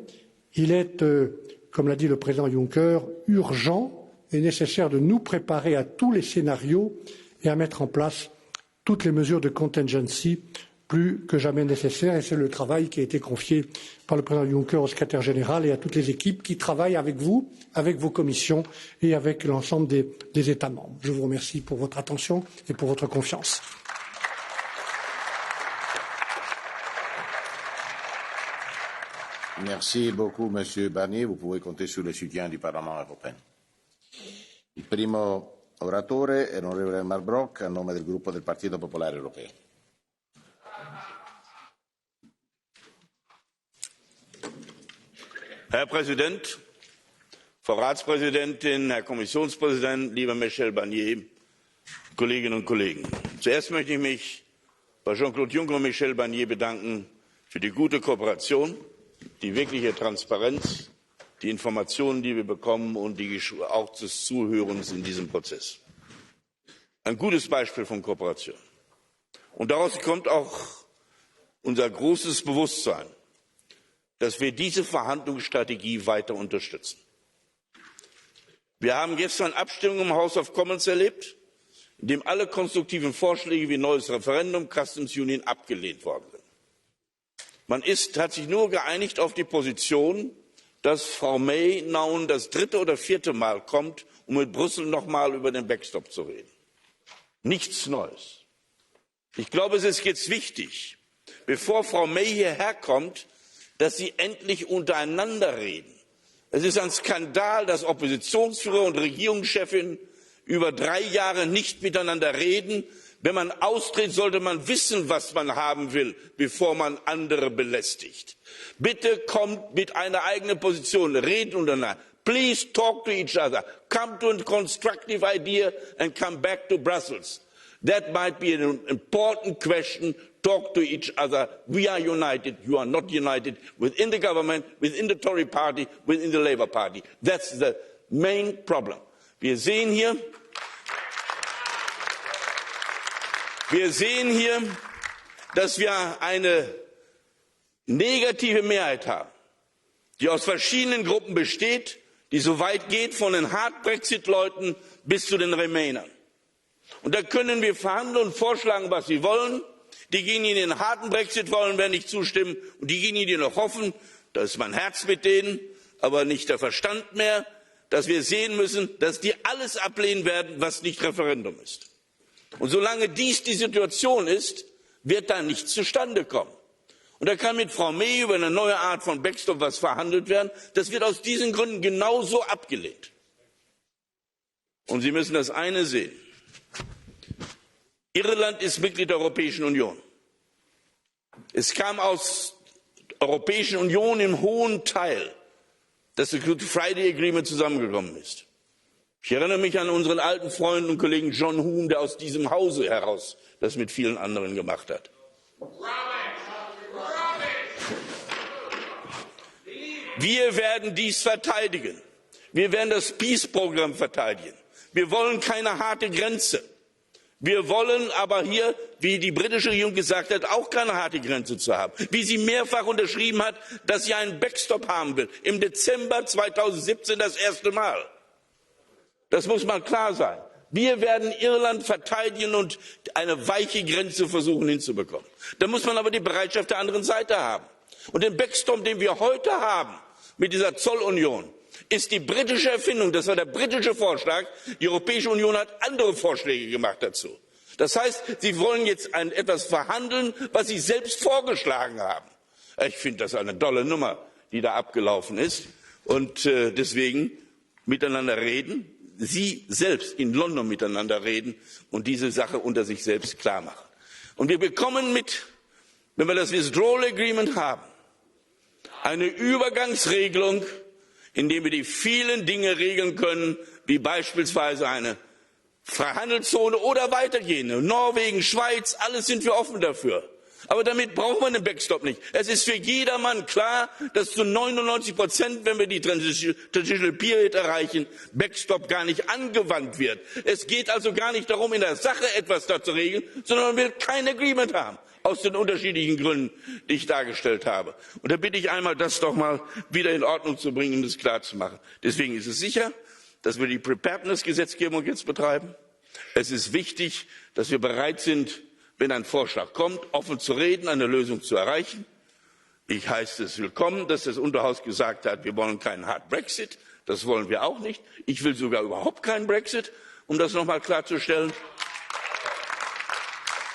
il est, comme l'a dit le président Juncker, urgent et nécessaire de nous préparer à tous les scénarios et à mettre en place toutes les mesures de contingency plus que jamais nécessaires. Et c'est le travail qui a été confié par le président Juncker au secrétaire général et à toutes les équipes qui travaillent avec vous, avec vos commissions et avec l'ensemble des États membres. Je vous remercie pour votre attention et pour votre confiance. Merci beaucoup, Monsieur Barnier. Vous pouvez compter sur le soutien du Parlement europeo. Il primo oratore è l'onorevole Elmar Brok, a nome del gruppo del Partito Popolare Europeo. Herr Präsident, Frau Ratspräsidentin, Herr Kommissionspräsident, lieber Michel Barnier, Kolleginnen und Kollegen! Zuerst möchte ich mich bei Jean-Claude Juncker und Michel Barnier bedanken für die gute Kooperation, die wirkliche Transparenz, die Informationen, die wir bekommen und auch des Zuhörens in diesem Prozess. Ein gutes Beispiel von Kooperation. Und daraus kommt auch unser großes Bewusstsein, dass wir diese Verhandlungsstrategie weiter unterstützen. Wir haben gestern Abstimmungen im House of Commons erlebt, in dem alle konstruktiven Vorschläge wie neues Referendum, Customs Union abgelehnt worden sind. Man hat sich nur geeinigt auf die Position, dass Frau May nun das 3. oder 4. Mal kommt, um mit Brüssel noch mal über den Backstop zu reden. Nichts Neues. Ich glaube, es ist jetzt wichtig, bevor Frau May hierher kommt, dass sie endlich untereinander reden. Es ist ein Skandal, dass Oppositionsführer und Regierungschefinnen über 3 Jahre nicht miteinander reden. Wenn man austritt, sollte man wissen, was man haben will, bevor man andere belästigt. Bitte kommt mit einer eigenen Position, redet untereinander. Please talk to each other. Come to a constructive idea and come back to Brussels. That might be an important question. Talk to each other. We are united. You are not united within the government, within the Tory party, within the Labour Party. That's the main problem. Wir sehen hier, dass wir eine negative Mehrheit haben, die aus verschiedenen Gruppen besteht, die so weit geht von den Hard-Brexit-Leuten bis zu den Remainern. Und da können wir verhandeln und vorschlagen, was sie wollen. Diejenigen, die den harten Brexit wollen, werden nicht zustimmen. Und diejenigen, die noch hoffen, da ist mein Herz mit denen, aber nicht der Verstand mehr, dass wir sehen müssen, dass die alles ablehnen werden, was nicht Referendum ist. Und solange dies die Situation ist, wird da nichts zustande kommen. Und da kann mit Frau May über eine neue Art von Backstop was verhandelt werden. Das wird aus diesen Gründen genauso abgelehnt. Und Sie müssen das eine sehen. Irland ist Mitglied der Europäischen Union. Es kam aus der Europäischen Union im hohen Teil, dass das Good Friday Agreement zusammengekommen ist. Ich erinnere mich an unseren alten Freund und Kollegen John Huhn, der aus diesem Hause heraus das mit vielen anderen gemacht hat. Wir werden dies verteidigen. Wir werden das Peace-Programm verteidigen. Wir wollen keine harte Grenze. Wir wollen aber hier, wie die britische Regierung gesagt hat, auch keine harte Grenze zu haben. Wie sie mehrfach unterschrieben hat, dass sie einen Backstop haben will. Im Dezember 2017 das erste Mal. Das muss mal klar sein. Wir werden Irland verteidigen und eine weiche Grenze versuchen hinzubekommen. Da muss man aber die Bereitschaft der anderen Seite haben. Und den Backstop, den wir heute haben, mit dieser Zollunion, ist die britische Erfindung, das war der britische Vorschlag. Die Europäische Union hat andere Vorschläge gemacht dazu. Das heißt, sie wollen jetzt etwas verhandeln, was sie selbst vorgeschlagen haben. Ich finde das eine tolle Nummer, die da abgelaufen ist. Und deswegen miteinander reden, Sie selbst in London miteinander reden und diese Sache unter sich selbst klar machen. Und wir bekommen wenn wir das Withdrawal Agreement haben, eine Übergangsregelung, in der wir die vielen Dinge regeln können, wie beispielsweise eine Freihandelszone oder weitergehende. Norwegen, Schweiz, alles sind wir offen dafür. Aber damit braucht man den Backstop nicht. Es ist für jedermann klar, dass zu 99%, wenn wir die Transitional Period erreichen, Backstop gar nicht angewandt wird. Es geht also gar nicht darum, in der Sache etwas da zu regeln, sondern man will kein Agreement haben. Aus den unterschiedlichen Gründen, die ich dargestellt habe. Und da bitte ich einmal, das doch mal wieder in Ordnung zu bringen, um das klar zu machen. Deswegen ist es sicher, dass wir die Preparedness-Gesetzgebung jetzt betreiben. Es ist wichtig, dass wir bereit sind, wenn ein Vorschlag kommt, offen zu reden, eine Lösung zu erreichen. Ich heiße es willkommen, dass das Unterhaus gesagt hat, wir wollen keinen Hard Brexit. Das wollen wir auch nicht. Ich will sogar überhaupt keinen Brexit, um das noch mal klarzustellen.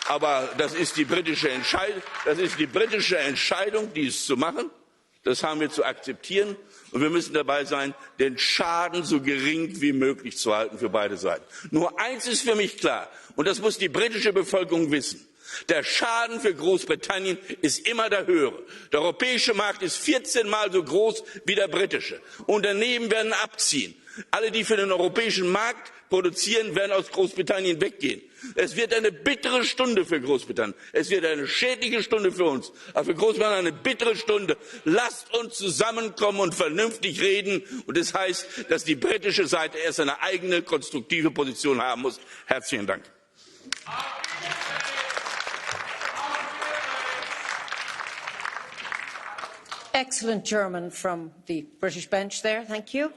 Aber das ist die britische Entscheidung, dies zu machen. Das haben wir zu akzeptieren. Und wir müssen dabei sein, den Schaden so gering wie möglich zu halten für beide Seiten. Nur eins ist für mich klar, und das muss die britische Bevölkerung wissen. Der Schaden für Großbritannien ist immer der höhere. Der europäische Markt ist 14 Mal so groß wie der britische. Unternehmen werden abziehen. Alle, die für den europäischen Markt produzieren, werden aus Großbritannien weggehen. Es wird eine bittere Stunde für Großbritannien. Es wird eine schädliche Stunde für uns. Aber für Großbritannien eine bittere Stunde. Lasst uns zusammenkommen und vernünftig reden. Und das heißt, dass die britische Seite erst eine eigene konstruktive Position haben muss. Herzlichen Dank. Excellent German from the British bench there, thank you.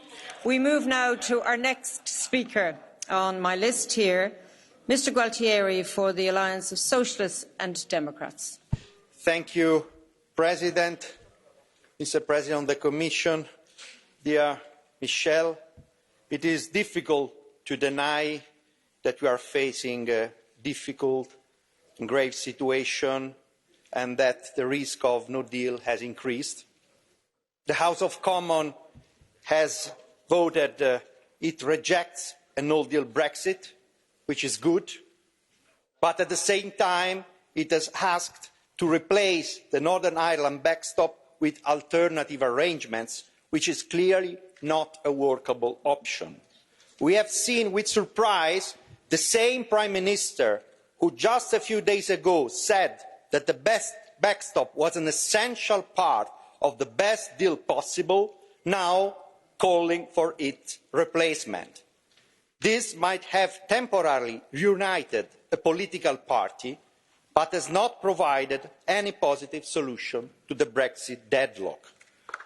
We move now to our next speaker on my list here, Mr. Gualtieri for the Alliance of Socialists and Democrats. Thank you, President, Mr. President of the Commission, dear Michel. It is difficult to deny that we are facing a difficult and grave situation and that the risk of no deal has increased. The House of Commons has voted it rejects a no-deal Brexit, which is good, but at the same time it has asked to replace the Northern Ireland backstop with alternative arrangements, which is clearly not a workable option. We have seen with surprise the same Prime Minister who just a few days ago said that the best backstop was an essential part of the best deal possible, now calling for its replacement. This might have temporarily reunited a political party, but has not provided any positive solution to the Brexit deadlock.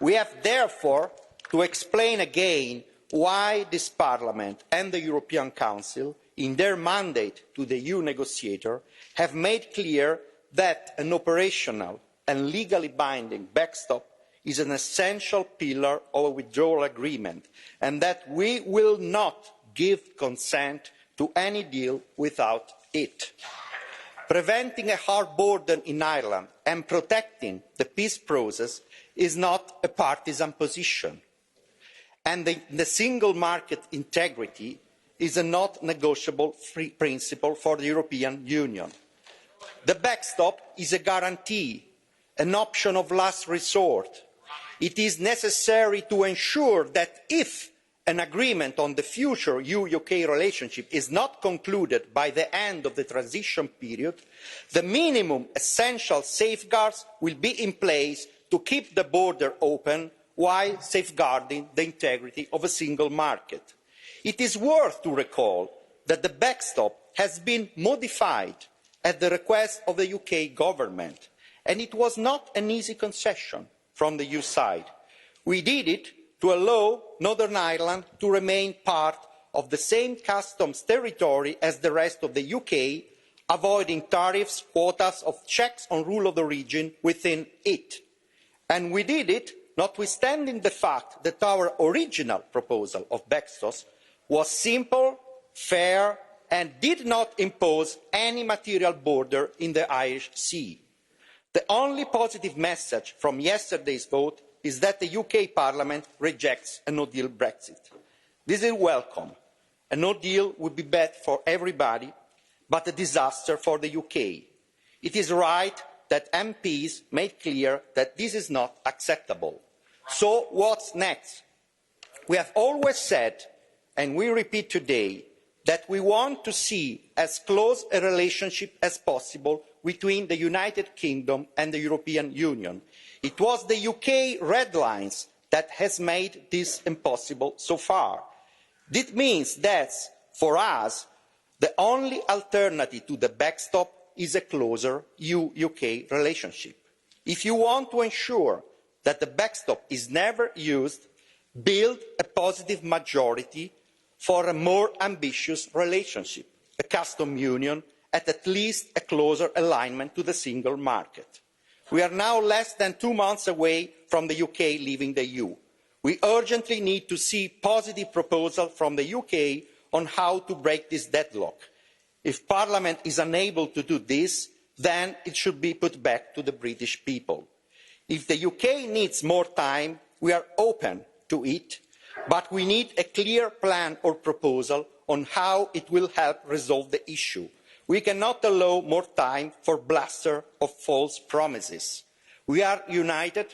We have therefore to explain again why this Parliament and the European Council, in their mandate to the EU negotiator, have made clear that an operational and legally binding backstop is an essential pillar of a withdrawal agreement, and that we will not give consent to any deal without it. Preventing a hard border in Ireland and protecting the peace process is not a partisan position, and the single market integrity is a not negotiable free principle for the European Union. The backstop is a guarantee, an option of last resort. It is necessary to ensure that if an agreement on the future EU-UK relationship is not concluded by the end of the transition period, the minimum essential safeguards will be in place to keep the border open while safeguarding the integrity of a single market. It is worth to recall that the backstop has been modified at the request of the UK government, and it was not an easy concession from the EU side. We did it to allow Northern Ireland to remain part of the same customs territory as the rest of the UK, avoiding tariffs, quotas of checks on rule of origin within it. And we did it notwithstanding the fact that our original proposal of backstops was simple, fair, and did not impose any material border in the Irish Sea. The only positive message from yesterday's vote is that the UK Parliament rejects a no-deal Brexit. This is welcome. A no-deal would be bad for everybody, but a disaster for the UK. It is right that MPs made clear that this is not acceptable. So what's next? We have always said, and we repeat today, that we want to see as close a relationship as possible between the United Kingdom and the European Union. It was the UK red lines that has made this impossible so far. This means that, for us, the only alternative to the backstop is a closer EU-UK relationship. If you want to ensure that the backstop is never used, build a positive majority for a more ambitious relationship, a customs union, at least a closer alignment to the single market. We are now less than 2 months away from the UK leaving the EU. We urgently need to see positive proposals from the UK on how to break this deadlock. If Parliament is unable to do this, then it should be put back to the British people. If the UK needs more time, we are open to it, but we need a clear plan or proposal on how it will help resolve the issue. We cannot allow more time for bluster of false promises. We are united,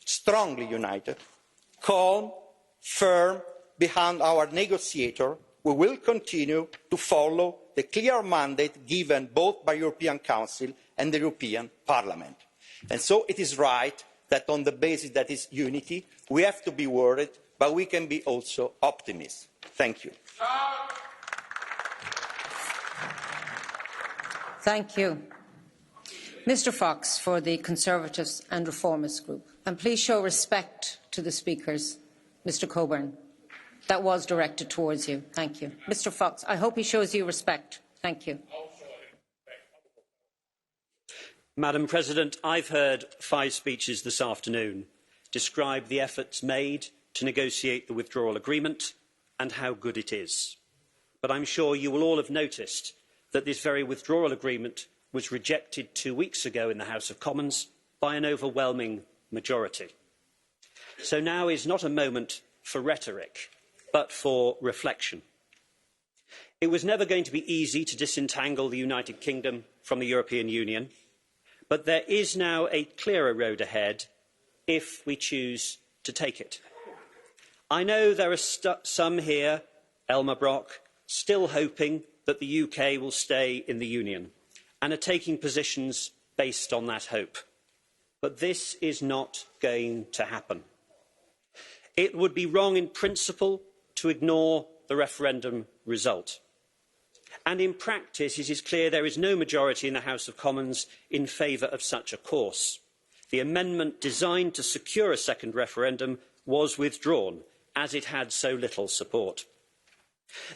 strongly united, calm, firm behind our negotiator. We will continue to follow the clear mandate given both by the European Council and the European Parliament. And so it is right that on the basis that is unity, we have to be worried, but we can be also optimists. Thank you. Thank you. Mr. Fox for the Conservatives and Reformists Group. And please show respect to the speakers. Mr. Coburn, that was directed towards you. Thank you. Mr. Fox, I hope he shows you respect. Thank you. Madam President, I've heard 5 speeches this afternoon describe the efforts made to negotiate the withdrawal agreement and how good it is. But I'm sure you will all have noticed that this very withdrawal agreement was rejected 2 weeks ago in the House of Commons by an overwhelming majority. So now is not a moment for rhetoric, but for reflection. It was never going to be easy to disentangle the United Kingdom from the European Union, but there is now a clearer road ahead if we choose to take it. I know there are some here, Elmar Brok, still hoping that the UK will stay in the Union and are taking positions based on that hope. But this is not going to happen. It would be wrong in principle to ignore the referendum result. And in practice, it is clear there is no majority in the House of Commons in favour of such a course. The amendment designed to secure a second referendum was withdrawn, as it had so little support.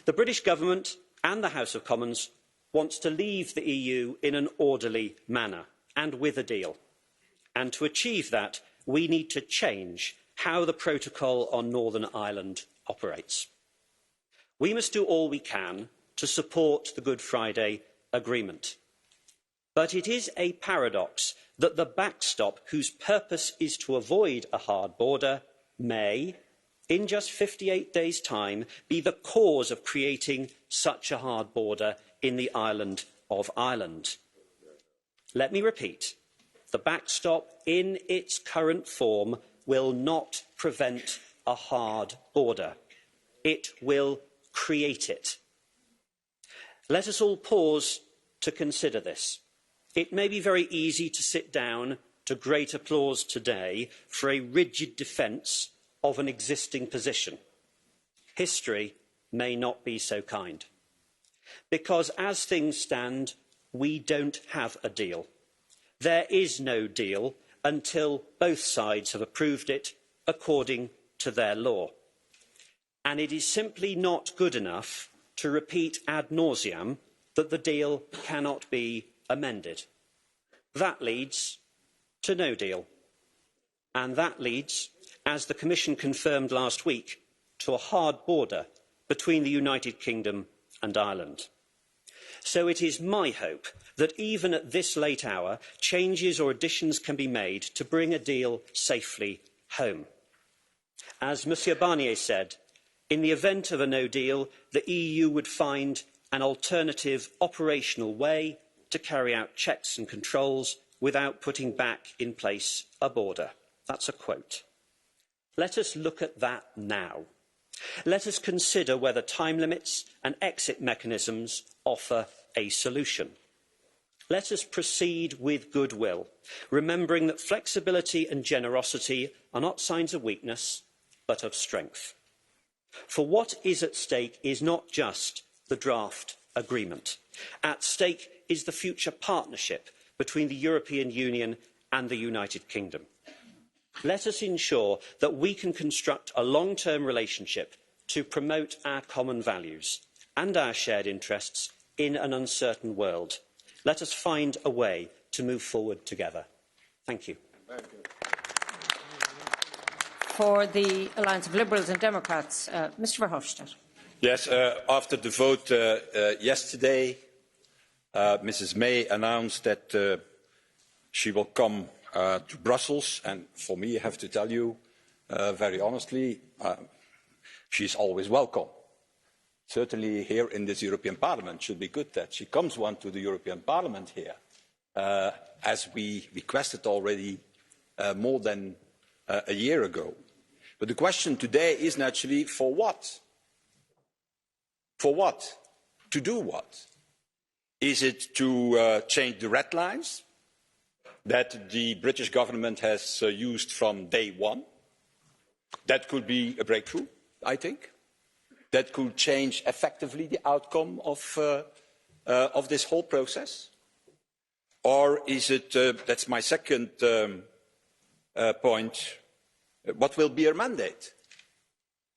The British government and the House of Commons wants to leave the EU in an orderly manner and with a deal. And to achieve that, we need to change how the protocol on Northern Ireland operates. We must do all we can to support the Good Friday Agreement. But it is a paradox that the backstop, whose purpose is to avoid a hard border, may, in just 58 days' time, be the cause of creating such a hard border in the island of Ireland. Let me repeat, the backstop in its current form will not prevent a hard border. It will create it. Let us all pause to consider this. It may be very easy to sit down to great applause today for a rigid defence of an existing position. History may not be so kind. Because as things stand, we don't have a deal. There is no deal until both sides have approved it according to their law. And it is simply not good enough to repeat ad nauseam that the deal cannot be amended. That leads to no deal. And that leads, as the Commission confirmed last week, to a hard border between the United Kingdom and Ireland. So it is my hope that even at this late hour, changes or additions can be made to bring a deal safely home. As Monsieur Barnier said, in the event of a no deal, the EU would find an alternative operational way to carry out checks and controls without putting back in place a border. That's a quote. Let us look at that now. Let us consider whether time limits and exit mechanisms offer a solution. Let us proceed with goodwill, remembering that flexibility and generosity are not signs of weakness, but of strength. For what is at stake is not just the draft agreement. At stake is the future partnership between the European Union and the United Kingdom. Let us ensure that we can construct a long-term relationship to promote our common values and our shared interests in an uncertain world. Let us find a way to move forward together. Thank you. For the Alliance of Liberals and Democrats, Mr Verhofstadt. Yes, after the vote yesterday, Mrs. May announced that she will come to Brussels, and for me, I have to tell you very honestly, she's always welcome. Certainly here in this European Parliament, it should be good that she comes to the European Parliament here, as we requested already more than a year ago. But the question today is naturally, for what? For what? To do what? Is it to change the red lines that the British government has used from day one? That could be a breakthrough, I think. That could change effectively the outcome of this whole process. Or is it, that's my second point, what will be her mandate?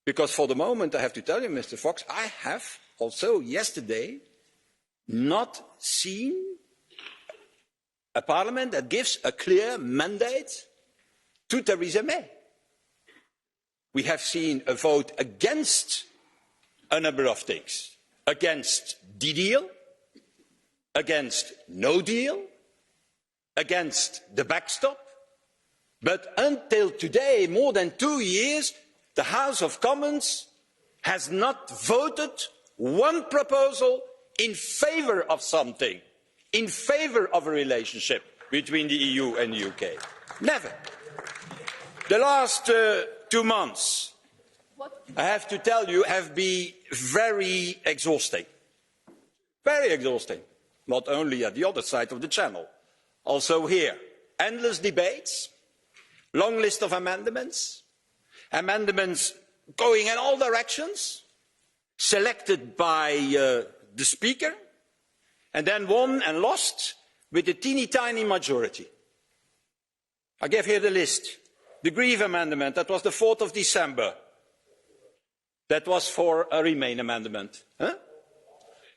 Because for the moment, I have to tell you, Mr. Fox, I have also yesterday not seen a parliament that gives a clear mandate to Theresa May. We have seen a vote against a number of things. Against the deal, against no deal, against the backstop. But until today, more than 2 years, the House of Commons has not voted one proposal in favour of something, in favour of a relationship between the EU and the UK. Never. The last 2 months, I have to tell you, have been very exhausting. Very exhausting. Not only at the other side of the channel, also here. Endless debates, long list of amendments, amendments going in all directions, selected by the Speaker, and then won and lost with a teeny-tiny majority. I gave here the list. The Grieve Amendment, that was the 4th of December. That was for a Remain amendment. Huh?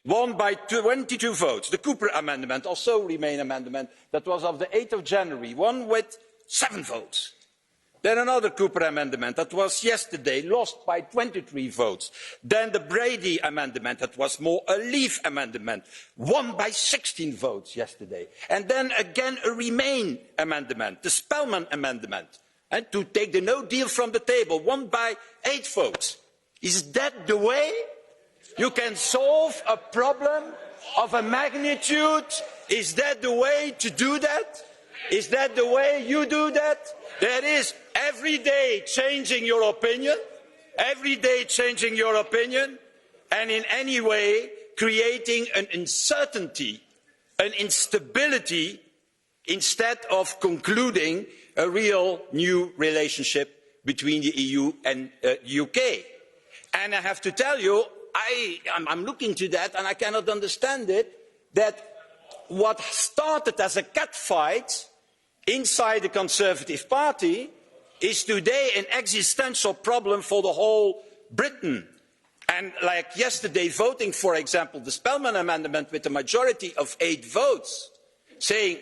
Won by 22 votes. The Cooper Amendment, also Remain amendment, that was of the 8th of January, won with 7 votes. Then another Cooper Amendment, that was yesterday, lost by 23 votes. Then the Brady Amendment, that was more a Leave Amendment, won by 16 votes yesterday. And then again a Remain Amendment, the Spellman Amendment, and to take the no deal from the table, won by 8 votes. Is that the way you can solve a problem of a magnitude? Is that the way to do that? Is that the way you do that? That is every day changing your opinion, every day changing your opinion, and in any way creating an uncertainty, an instability, instead of concluding a real new relationship between the EU and the UK. And I have to tell you, I'm looking to that and I cannot understand it, that what started as a catfight inside the Conservative Party is today an existential problem for the whole Britain. And like yesterday, voting, for example, the Spellman Amendment with a majority of 8 votes, saying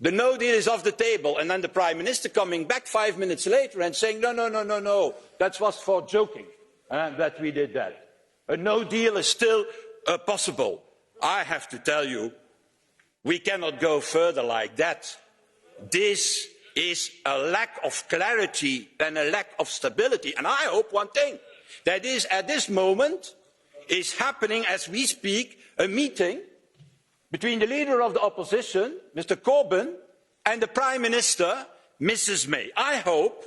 the no deal is off the table, and then the Prime Minister coming back 5 minutes later and saying, no, that was for joking, that we did that. A no deal is still possible. I have to tell you, we cannot go further like that. This is a lack of clarity and a lack of stability. And I hope one thing, that is at this moment is happening as we speak, a meeting between the leader of the opposition, Mr. Corbyn, and the Prime Minister, Mrs. May. I hope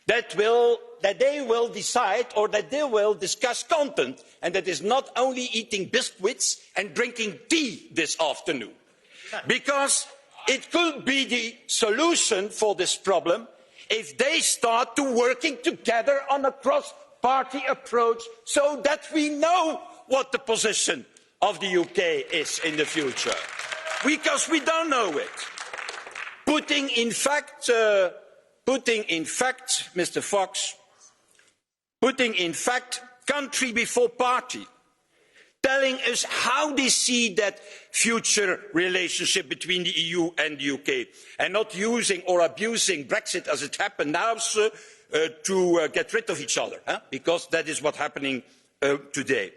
that they will decide, or that they will discuss content, and that is not only eating biscuits and drinking tea this afternoon. Because it could be the solution for this problem if they start to working together on a cross-party approach so that we know what the position of the UK is in the future. Because we don't know it. Putting in fact, Mr. Fox, putting in fact country before party, telling us how they see that future relationship between the EU and the UK, and not using or abusing Brexit as it happened now to get rid of each other, because that is what's happening today.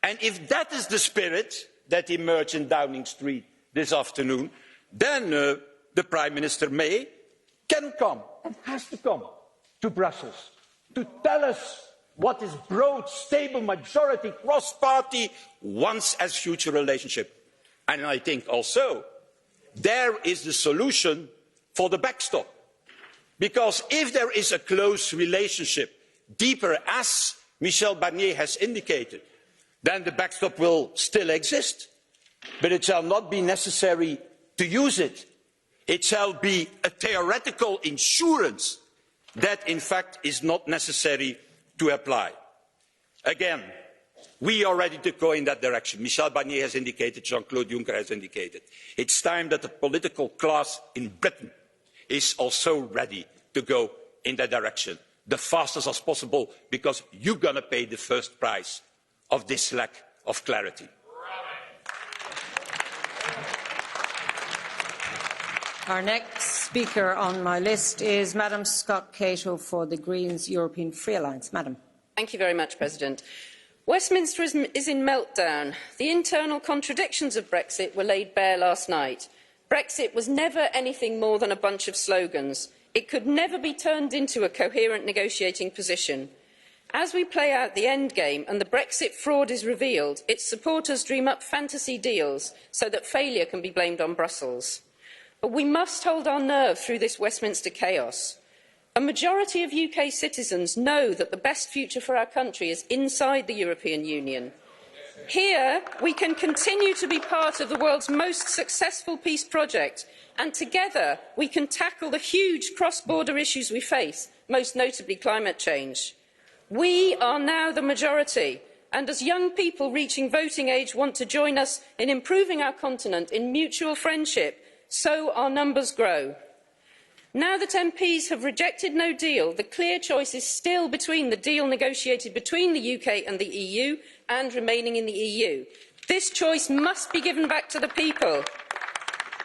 And if that is the spirit that emerged in Downing Street this afternoon, then the Prime Minister May can come and has to come to Brussels to tell us what this broad, stable majority cross-party wants as future relationship. And I think also there is the solution for the backstop. Because if there is a close relationship, deeper as Michel Barnier has indicated, then the backstop will still exist. But it shall not be necessary to use it. It shall be a theoretical insurance that in fact is not necessary to apply. Again, we are ready to go in that direction. Michel Barnier has indicated, Jean-Claude Juncker has indicated. It's time that the political class in Britain is also ready to go in that direction, the fastest as possible, because you're going to pay the first price of this lack of clarity. Our next speaker on my list is Madam Scott Cato for the Greens European Free Alliance. Madam. Thank you very much, President. Westminster is in meltdown. The internal contradictions of Brexit were laid bare last night. Brexit was never anything more than a bunch of slogans. It could never be turned into a coherent negotiating position. As we play out the endgame and the Brexit fraud is revealed, its supporters dream up fantasy deals so that failure can be blamed on Brussels. But we must hold our nerve through this Westminster chaos. A majority of UK citizens know that the best future for our country is inside the European Union. Here, we can continue to be part of the world's most successful peace project, and together we can tackle the huge cross-border issues we face, most notably climate change. We are now the majority, and as young people reaching voting age want to join us in improving our continent in mutual friendship, so our numbers grow. Now that MPs have rejected no deal, the clear choice is still between the deal negotiated between the UK and the EU and remaining in the EU. This choice must be given back to the people.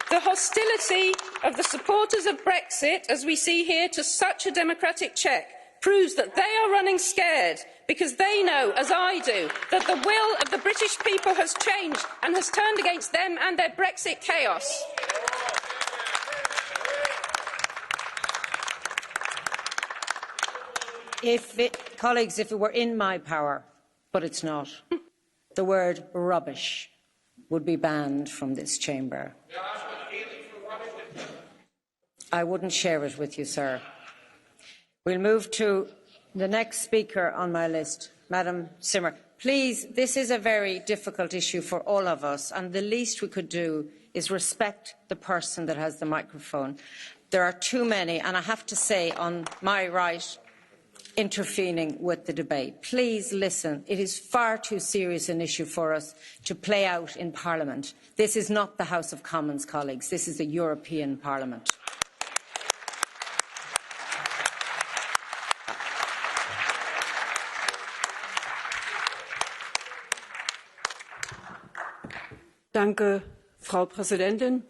The hostility of the supporters of Brexit, as we see here, to such a democratic check proves that they are running scared because they know, as I do, that the will of the British people has changed and has turned against them and their Brexit chaos. Colleagues, if it were in my power, but it's not, the word rubbish would be banned from this chamber. I wouldn't share it with you, sir. We'll move to the next speaker on my list, Madam Zimmer. Please, this is a very difficult issue for all of us, and the least we could do is respect the person that has the microphone. There are too many, and I have to say, on my right, intervening with the debate. Please listen. It is far too serious an issue for us to play out in Parliament. This is not the House of Commons, colleagues. This is the European Parliament. Danke, Frau Präsidentin.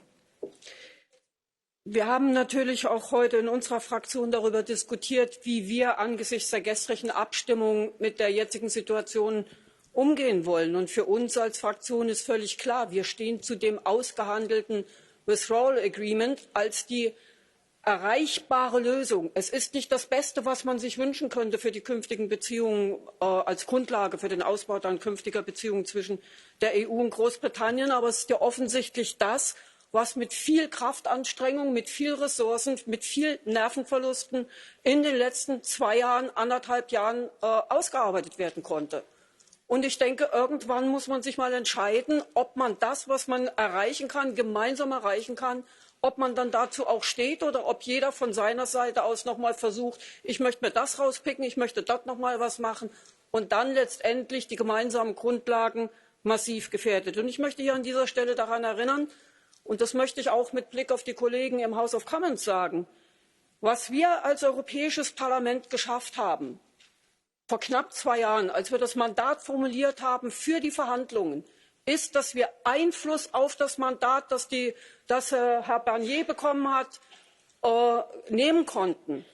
Wir haben natürlich auch heute in unserer Fraktion darüber diskutiert, wie wir angesichts der gestrigen Abstimmung mit der jetzigen Situation umgehen wollen. Und für uns als Fraktion ist völlig klar, wir stehen zu dem ausgehandelten Withdrawal Agreement als die erreichbare Lösung. Es ist nicht das Beste, was man sich wünschen könnte für die künftigen Beziehungen als Grundlage für den Ausbau dann künftiger Beziehungen zwischen der EU und Großbritannien, aber es ist ja offensichtlich das, was mit viel Kraftanstrengung, mit viel Ressourcen, mit viel Nervenverlusten in den letzten 2 Jahren, 1,5 Jahren ausgearbeitet werden konnte. Und ich denke, irgendwann muss man sich mal entscheiden, ob man das, was man erreichen kann, gemeinsam erreichen kann, ob man dann dazu auch steht oder ob jeder von seiner Seite aus noch mal versucht, ich möchte mir das rauspicken, ich möchte dort noch mal was machen und dann letztendlich die gemeinsamen Grundlagen massiv gefährdet. Und ich möchte hier an dieser Stelle daran erinnern, und das möchte ich auch mit Blick auf die Kollegen im House of Commons sagen, was wir als Europäisches Parlament geschafft haben, vor knapp 2 Jahren, als wir das Mandat formuliert haben für die Verhandlungen, ist, dass wir Einfluss auf das Mandat, das Herr Barnier bekommen hat, nehmen konnten.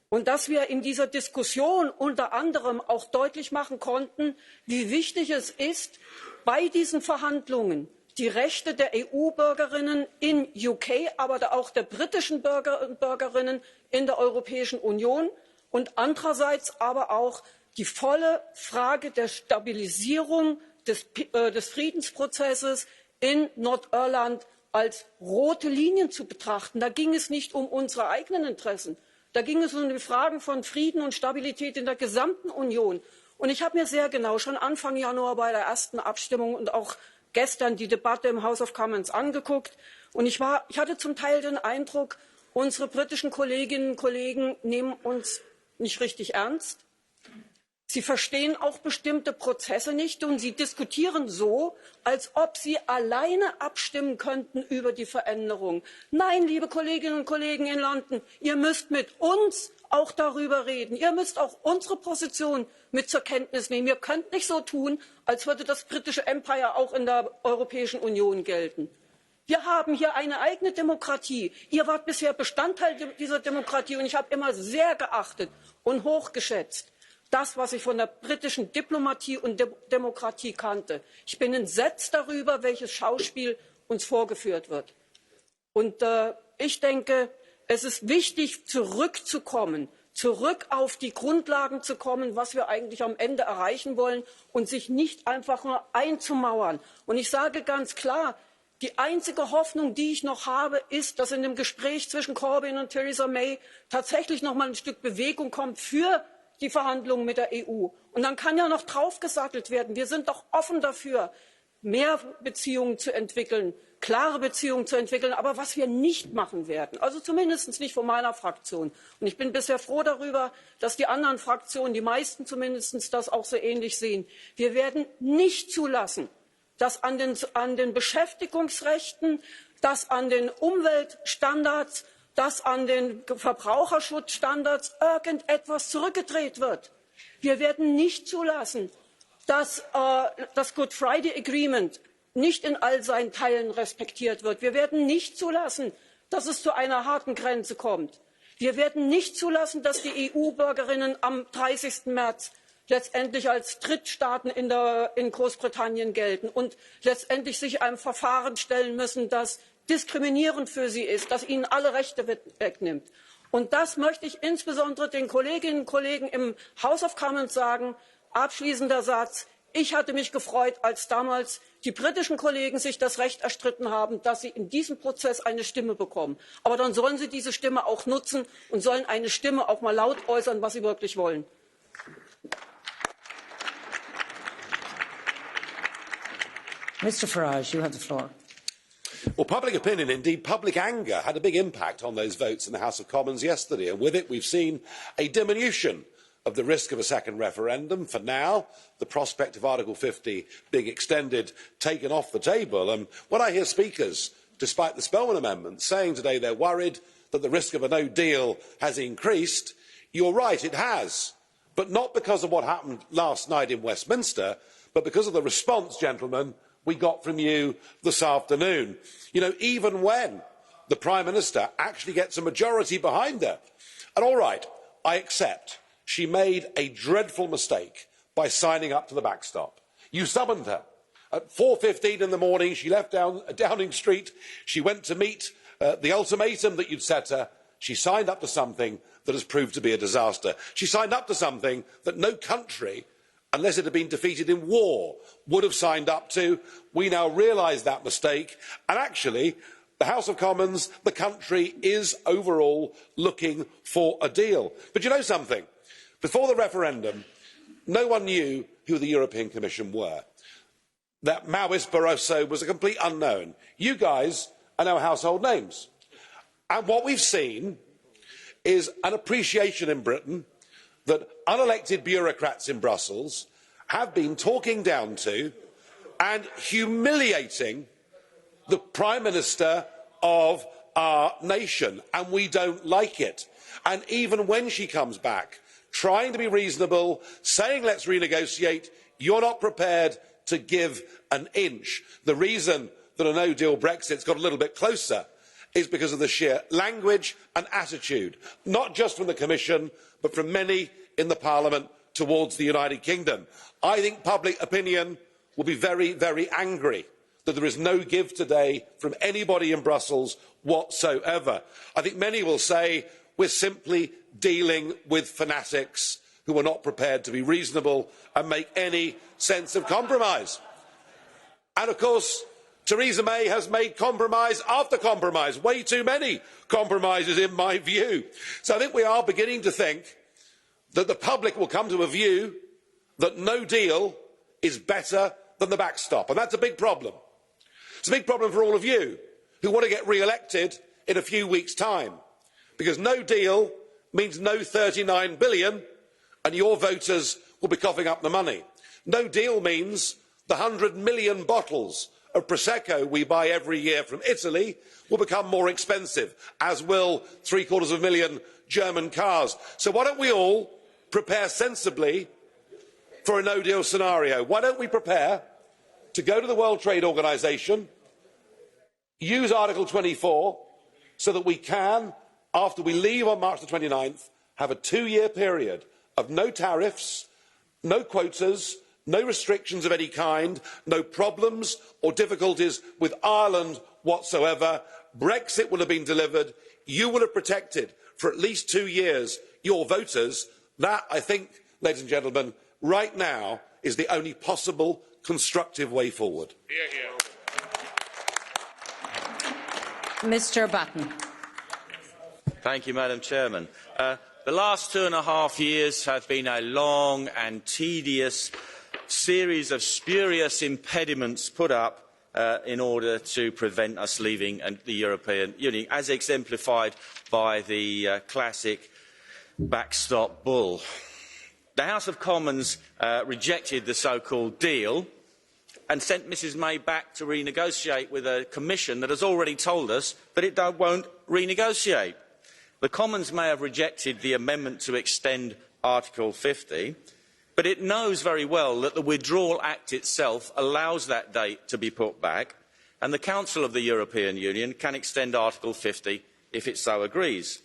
Und dass wir in dieser Diskussion unter anderem auch deutlich machen konnten, wie wichtig es ist, bei diesen Verhandlungen die Rechte der EU-Bürgerinnen in UK, aber auch der britischen Bürger und Bürgerinnen in der Europäischen Union und andererseits aber auch die volle Frage der Stabilisierung des Friedensprozesses in Nordirland als rote Linien zu betrachten. Da ging es nicht um unsere eigenen Interessen. Da ging es um die Fragen von Frieden und Stabilität in der gesamten Union. Und ich habe mir sehr genau schon Anfang Januar bei der ersten Abstimmung und auch gestern die Debatte im House of Commons angeguckt. Und ich hatte zum Teil den Eindruck, unsere britischen Kolleginnen und Kollegen nehmen uns nicht richtig ernst. Sie verstehen auch bestimmte Prozesse nicht und sie diskutieren so, als ob sie alleine abstimmen könnten über die Veränderung. Nein, liebe Kolleginnen und Kollegen in London, ihr müsst mit uns auch darüber reden. Ihr müsst auch unsere Position mit zur Kenntnis nehmen. Ihr könnt nicht so tun, als würde das britische Empire auch in der Europäischen Union gelten. Wir haben hier eine eigene Demokratie. Ihr wart bisher Bestandteil dieser Demokratie und ich habe immer sehr geachtet und hochgeschätzt das, was ich von der britischen Diplomatie und Demokratie kannte. Ich bin entsetzt darüber, welches Schauspiel uns vorgeführt wird. Und ich denke, es ist wichtig, zurückzukommen, zurück auf die Grundlagen zu kommen, was wir eigentlich am Ende erreichen wollen und sich nicht einfach nur einzumauern. Und ich sage ganz klar, die einzige Hoffnung, die ich noch habe, ist, dass in dem Gespräch zwischen Corbyn und Theresa May tatsächlich noch mal ein Stück Bewegung kommt für die Verhandlungen mit der EU. Und dann kann ja noch draufgesattelt werden. Wir sind doch offen dafür, mehr Beziehungen zu entwickeln, klare Beziehungen zu entwickeln. Aber was wir nicht machen werden, also zumindest nicht von meiner Fraktion. Und ich bin bisher froh darüber, dass die anderen Fraktionen, die meisten zumindest, das auch so ähnlich sehen. Wir werden nicht zulassen, dass an den Beschäftigungsrechten, dass an den Umweltstandards, dass an den Verbraucherschutzstandards irgendetwas zurückgedreht wird. Wir werden nicht zulassen, dass das Good Friday Agreement nicht in all seinen Teilen respektiert wird. Wir werden nicht zulassen, dass es zu einer harten Grenze kommt. Wir werden nicht zulassen, dass die EU-Bürgerinnen am 30. März letztendlich als Drittstaaten in Großbritannien gelten und letztendlich sich einem Verfahren stellen müssen, das diskriminierend für sie ist, das ihnen alle Rechte wegnimmt. Und das möchte ich insbesondere den Kolleginnen und Kollegen im House of Commons sagen. Abschließender Satz. Ich hatte mich gefreut, als damals die britischen Kollegen sich das Recht erstritten haben, dass sie in diesem Prozess eine Stimme bekommen. Aber dann sollen sie diese Stimme auch nutzen und sollen eine Stimme auch mal laut äußern, was sie wirklich wollen. Mr. Farage, you have the floor. Well, public opinion, indeed public anger, had a big impact on those votes in the House of Commons yesterday, and with it we've seen a diminution of the risk of a second referendum. For now, the prospect of Article 50 being extended, taken off the table. And when I hear speakers, despite the Spellman Amendment, saying today they're worried that the risk of a no deal has increased, you're right, it has. But not because of what happened last night in Westminster, but because of the response, gentlemen, we got from you this afternoon. You know, even when the Prime Minister actually gets a majority behind her, and all right, I accept, she made a dreadful mistake by signing up to the backstop. You summoned her. At 4:15 in the morning, she left Downing Street. She went to meet the ultimatum that you'd set her. She signed up to something that has proved to be a disaster. She signed up to something that no country, unless it had been defeated in war, would have signed up to. We now realise that mistake. And actually, the House of Commons, the country, is overall looking for a deal. But you know something? Before the referendum, no one knew who the European Commission were. That Maoist Barroso was a complete unknown. You guys are now household names. And what we've seen is an appreciation in Britain that unelected bureaucrats in Brussels have been talking down to and humiliating the Prime Minister of our nation, and we don't like it. And even when she comes back, trying to be reasonable, saying let's renegotiate, you're not prepared to give an inch. The reason that a no-deal Brexit's got a little bit closer is because of the sheer language and attitude, not just from the Commission, but from many in the Parliament towards the United Kingdom. I think public opinion will be very, very angry that there is no give today from anybody in Brussels whatsoever. I think many will say we're simply dealing with fanatics who are not prepared to be reasonable and make any sense of compromise. And of course, Theresa May has made compromise after compromise, way too many compromises in my view. So I think we are beginning to think that the public will come to a view that no deal is better than the backstop, and that's a big problem. It's a big problem for all of you who want to get re-elected in a few weeks' time, because no deal means no 39 billion and your voters will be coughing up the money. No deal means the 100 million bottles of Prosecco we buy every year from Italy will become more expensive, as will 750,000 German cars. So why don't we all prepare sensibly for a no-deal scenario? Why don't we prepare to go to the World Trade Organization, use Article 24, so that we can, after we leave on March the 29th, have a 2-year period of no tariffs, no quotas, no restrictions of any kind, no problems or difficulties with Ireland whatsoever. Brexit will have been delivered. You will have protected for at least 2 years your voters. That, I think, ladies and gentlemen, right now is the only possible constructive way forward. Hear, hear. Mr. Batten. Thank you, Madam Chairman. The last 2.5 years have been a long and tedious series of spurious impediments put up in order to prevent us leaving the European Union, as exemplified by the classic backstop bull. The House of Commons rejected the so-called deal and sent Mrs May back to renegotiate with a Commission that has already told us that it won't renegotiate. The Commons may have rejected the amendment to extend Article 50, but it knows very well that the Withdrawal Act itself allows that date to be put back, and the Council of the European Union can extend Article 50 if it so agrees.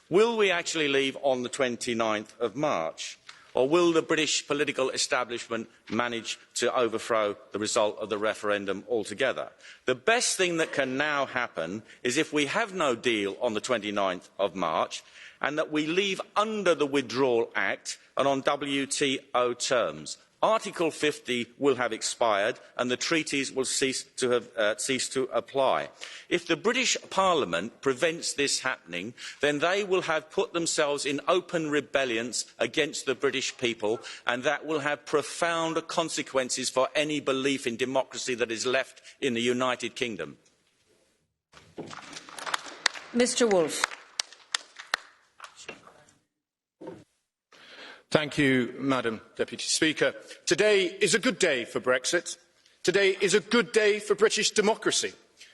Will we actually leave on the 29th of March? Or will the British political establishment manage to overthrow the result of the referendum altogether? The best thing that can now happen is if we have no deal on the 29th of March and that we leave under the Withdrawal Act and on WTO terms. Article 50 will have expired and the treaties will cease to apply. If the British Parliament prevents this happening, then they will have put themselves in open rebellions against the British people, and that will have profound consequences for any belief in democracy that is left in the United Kingdom. Mr. Woolfe. Thank you, Madam Deputy Speaker. Today is a good day for Brexit. Today is a good day for British democracy.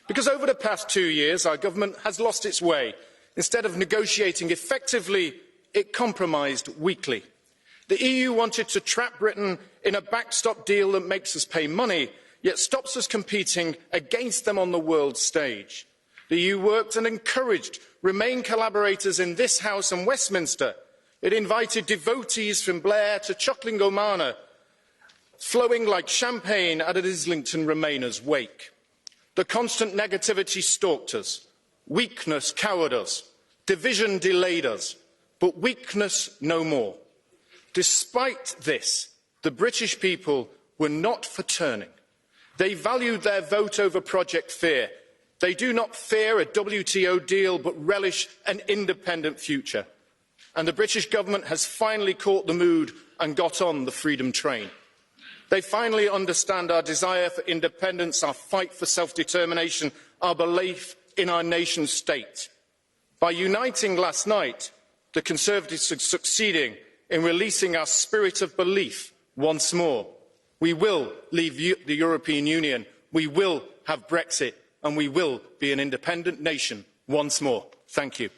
Because over the past 2 years, our government has lost its way. Instead of negotiating effectively, it compromised weakly. The EU wanted to trap Britain in a backstop deal that makes us pay money, yet stops us competing against them on the world stage. The EU worked and encouraged Remain collaborators in this House and Westminster. It invited devotees from Blair to Chuckling-Omana, flowing like champagne at an Islington Remainers' wake. The constant negativity stalked us. Weakness cowered us. Division delayed us. But weakness no more. Despite this, the British people were not for turning. They valued their vote over Project Fear. They do not fear a WTO deal, but relish an independent future. And the British government has finally caught the mood and got on the freedom train. They finally understand our desire for independence, our fight for self-determination, our belief in our nation state. By uniting last night, the Conservatives are succeeding in releasing our spirit of belief once more. We will leave the European Union, we will have Brexit, and we will be an independent nation once more. Thank you.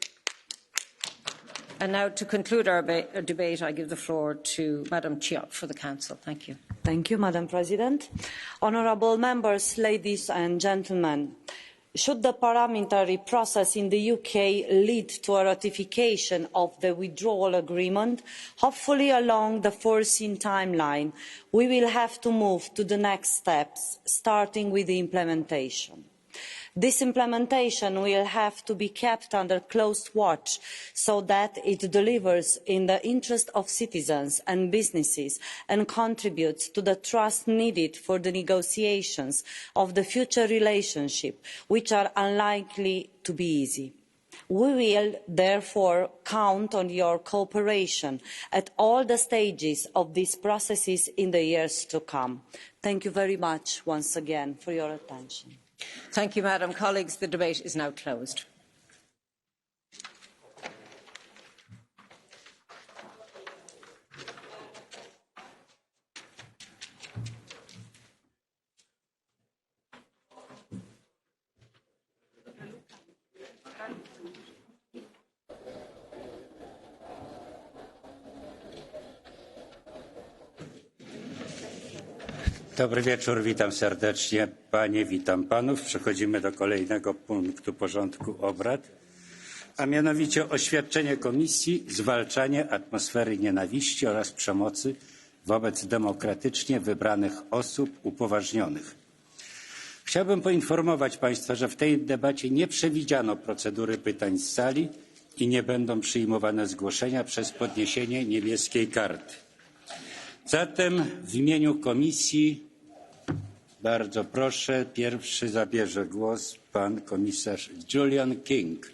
And now, to conclude our debate, I give the floor to Madam Chiok for the Council. Thank you. Thank you, Madam President. Honourable members, ladies and gentlemen, should the parliamentary process in the UK lead to a ratification of the withdrawal agreement, hopefully along the foreseen timeline, we will have to move to the next steps, starting with the implementation. This implementation will have to be kept under close watch so that it delivers in the interest of citizens and businesses and contributes to the trust needed for the negotiations of the future relationship, which are unlikely to be easy. We will therefore count on your cooperation at all the stages of these processes in the years to come. Thank you very much once again for your attention. Thank you, Madam. Colleagues, the debate is now closed. Dobry wieczór, witam serdecznie panie, witam panów. Przechodzimy do kolejnego punktu porządku obrad, a mianowicie oświadczenie Komisji zwalczanie atmosfery nienawiści oraz przemocy wobec demokratycznie wybranych osób upoważnionych. Chciałbym poinformować państwa, że w tej debacie nie przewidziano procedury pytań z sali i nie będą przyjmowane zgłoszenia przez podniesienie niebieskiej karty. Zatem w imieniu Komisji bardzo proszę, pierwszy zabierze głos pan komisarz Julian King.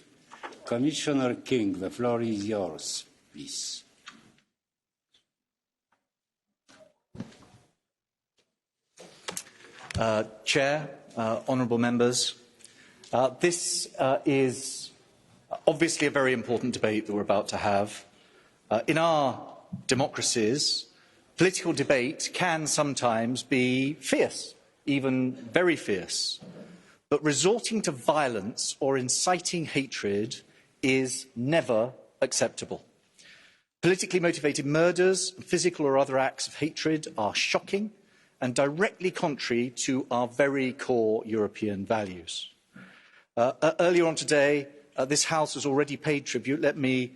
Commissioner King, the floor is yours, please. Chair, honourable members, this is obviously a very important debate that we're about to have. In our democracies, political debate can sometimes be fierce, even very fierce. But resorting to violence or inciting hatred is never acceptable. Politically motivated murders, physical or other acts of hatred are shocking and directly contrary to our very core European values. Earlier on today, this House has already paid tribute. Let me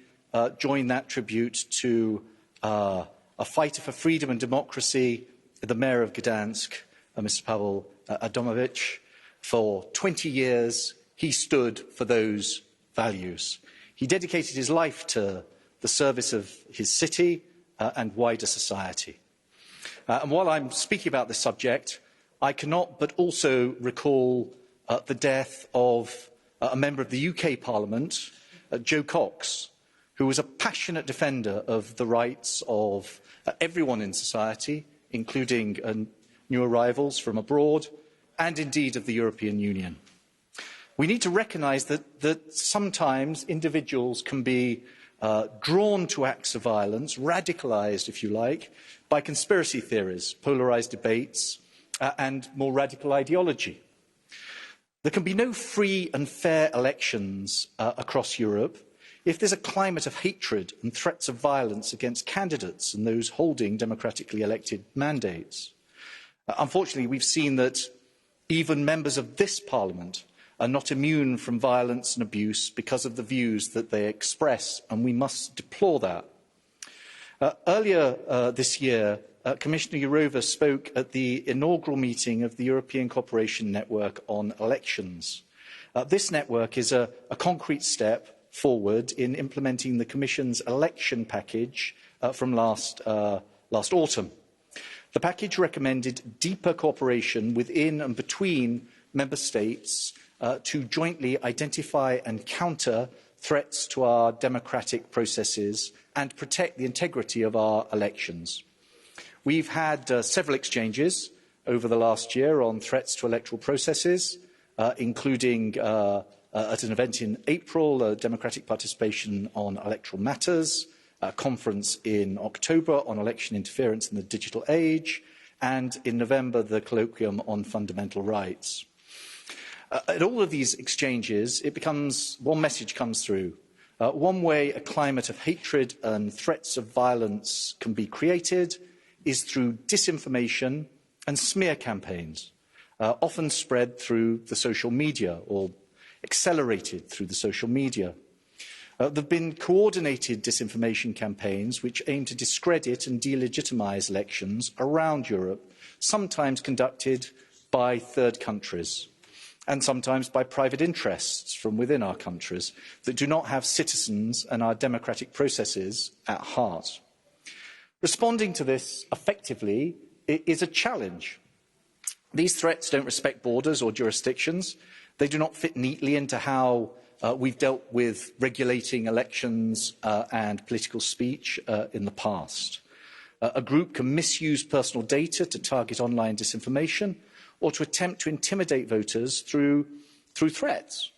join that tribute to a fighter for freedom and democracy, the Mayor of Gdansk, Mr. Pavel Adamowicz. For 20 years, he stood for those values. He dedicated his life to the service of his city and wider society. And while I'm speaking about this subject, I cannot but also recall the death of a member of the UK Parliament, Joe Cox, who was a passionate defender of the rights of everyone in society, including new arrivals from abroad, and indeed of the European Union. We need to recognise that sometimes individuals can be drawn to acts of violence, radicalised, if you like, by conspiracy theories, polarised debates, and more radical ideology. There can be no free and fair elections across Europe if there's a climate of hatred and threats of violence against candidates and those holding democratically elected mandates. Unfortunately, we've seen that even members of this Parliament are not immune from violence and abuse because of the views that they express, and we must deplore that. Earlier this year, Commissioner Jourova spoke at the inaugural meeting of the European Cooperation Network on Elections. This network is a concrete step forward in implementing the Commission's election package from last autumn. The package recommended deeper cooperation within and between Member States to jointly identify and counter threats to our democratic processes and protect the integrity of our elections. We've had several exchanges over the last year on threats to electoral processes, including at an event in April, democratic participation on electoral matters, a conference in October on election interference in the digital age, and in November, the colloquium on fundamental rights. At all of these exchanges, one message comes through. One way a climate of hatred and threats of violence can be created is through disinformation and smear campaigns, often spread through the social media or accelerated through the social media. There have been coordinated disinformation campaigns which aim to discredit and delegitimise elections around Europe, sometimes conducted by third countries and sometimes by private interests from within our countries that do not have citizens and our democratic processes at heart. Responding to this effectively is a challenge. These threats don't respect borders or jurisdictions. They do not fit neatly into how we've dealt with regulating elections and political speech in the past. A group can misuse personal data to target online disinformation or to attempt to intimidate voters through threats.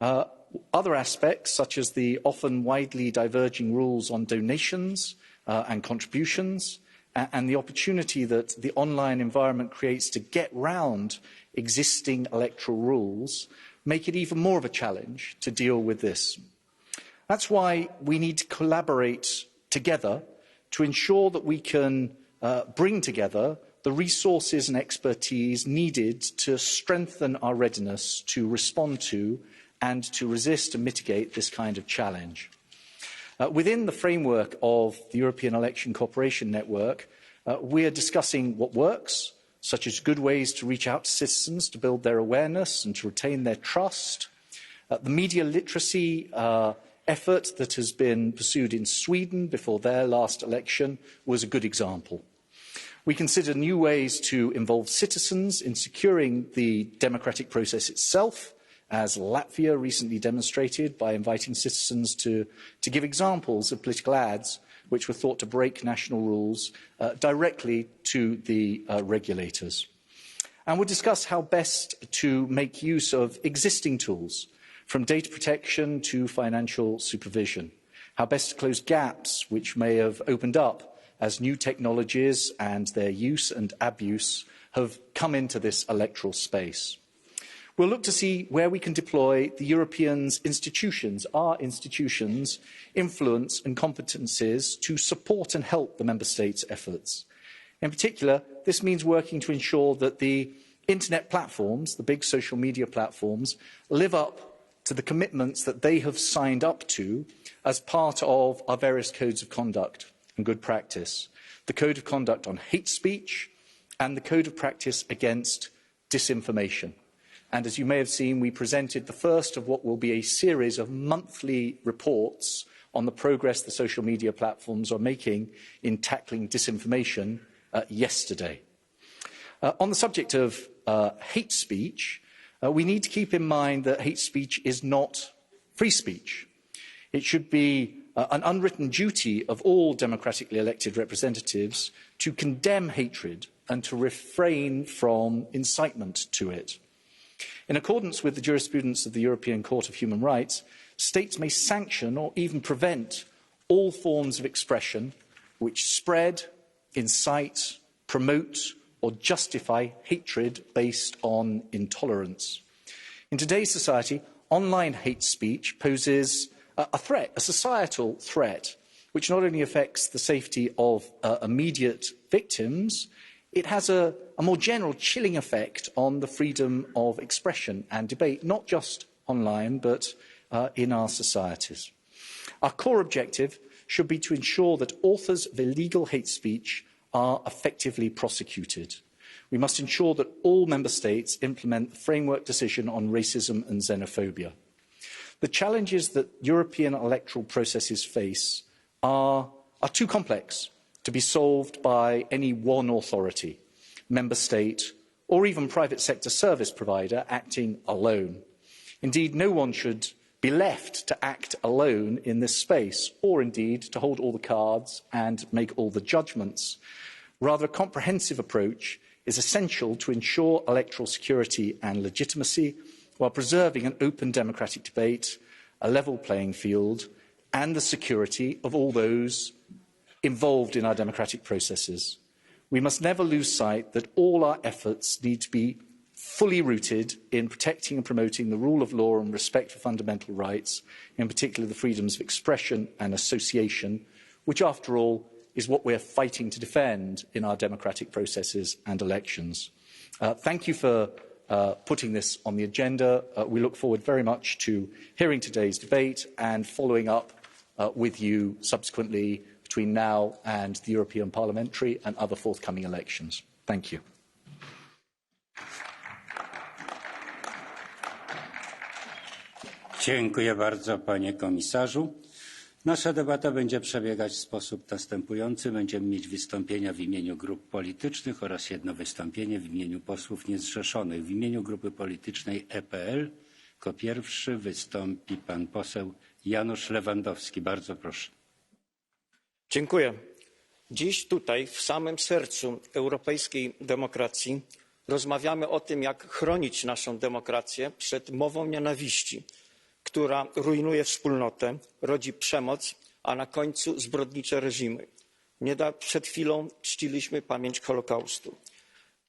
Other aspects, such as the often widely diverging rules on donations and contributions, and the opportunity that the online environment creates to get round existing electoral rules, make it even more of a challenge to deal with this. That's why we need to collaborate together to ensure that we can bring together the resources and expertise needed to strengthen our readiness to respond to and to resist and mitigate this kind of challenge. Within the framework of the European Election Cooperation Network, we are discussing what works, such as good ways to reach out to citizens to build their awareness and to retain their trust. The media literacy effort that has been pursued in Sweden before their last election was a good example. We consider new ways to involve citizens in securing the democratic process itself, as Latvia recently demonstrated by inviting citizens to give examples of political ads which were thought to break national rules directly to the regulators. And we'll discuss how best to make use of existing tools, from data protection to financial supervision, how best to close gaps which may have opened up as new technologies and their use and abuse have come into this electoral space. We'll look to see where we can deploy the Europeans' institutions, our institutions' influence and competencies to support and help the Member States' efforts. In particular, this means working to ensure that the internet platforms, the big social media platforms, live up to the commitments that they have signed up to as part of our various codes of conduct and good practice. The Code of Conduct on Hate Speech and the Code of Practice against Disinformation. And as you may have seen, we presented the first of what will be a series of monthly reports on the progress the social media platforms are making in tackling disinformation yesterday. On the subject of hate speech, we need to keep in mind that hate speech is not free speech. It should be an unwritten duty of all democratically elected representatives to condemn hatred and to refrain from incitement to it. In accordance with the jurisprudence of the European Court of Human Rights, States may sanction or even prevent all forms of expression which spread, incite, promote or justify hatred based on intolerance. In today's society, online hate speech poses a threat, a societal threat, which not only affects the safety of immediate victims, it has a more general chilling effect on the freedom of expression and debate, not just online, but in our societies. Our core objective should be to ensure that authors of illegal hate speech are effectively prosecuted. We must ensure that all member states implement the framework decision on racism and xenophobia. The challenges that European electoral processes face are too complex to be solved by any one authority, member state, or even private sector service provider acting alone. Indeed, no one should be left to act alone in this space, or indeed to hold all the cards and make all the judgments. Rather, a comprehensive approach is essential to ensure electoral security and legitimacy, while preserving an open democratic debate, a level playing field, and the security of all those involved in our democratic processes. We must never lose sight that all our efforts need to be fully rooted in protecting and promoting the rule of law and respect for fundamental rights, in particular the freedoms of expression and association, which, after all, is what we're fighting to defend in our democratic processes and elections. Thank you for putting this on the agenda. We look forward very much to hearing today's debate and following up with you subsequently between now and the European parliamentary and other forthcoming elections. Thank you. Dziękuję bardzo, panie komisarzu. Nasza debata będzie przebiegać w sposób następujący. Będziemy mieć wystąpienia w imieniu grup politycznych oraz jedno wystąpienie w imieniu posłów niezrzeszonych. W imieniu grupy politycznej EPL jako pierwszy wystąpi pan poseł Janusz Lewandowski. Bardzo proszę. Dziękuję. Dziś tutaj, w samym sercu europejskiej demokracji, rozmawiamy o tym, jak chronić naszą demokrację przed mową nienawiści, która rujnuje wspólnotę, rodzi przemoc, a na końcu zbrodnicze reżimy. Przed chwilą czciliśmy pamięć Holokaustu.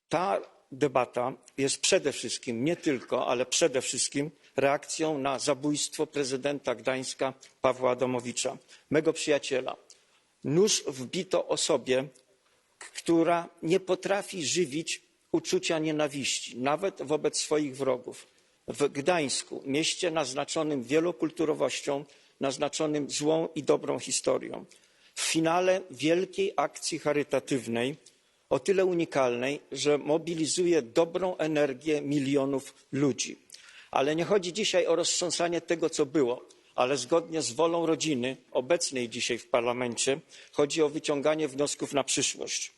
Ta debata jest przede wszystkim, nie tylko, ale przede wszystkim reakcją na zabójstwo prezydenta Gdańska Pawła Adamowicza, mego przyjaciela. Nóż wbito osobie, która nie potrafi żywić uczucia nienawiści, nawet wobec swoich wrogów. W Gdańsku, mieście naznaczonym wielokulturowością, naznaczonym złą i dobrą historią. W finale wielkiej akcji charytatywnej, o tyle unikalnej, że mobilizuje dobrą energię milionów ludzi. Ale nie chodzi dzisiaj o roztrząsanie tego, co było, ale zgodnie z wolą rodziny, obecnej dzisiaj w parlamencie, chodzi o wyciąganie wniosków na przyszłość.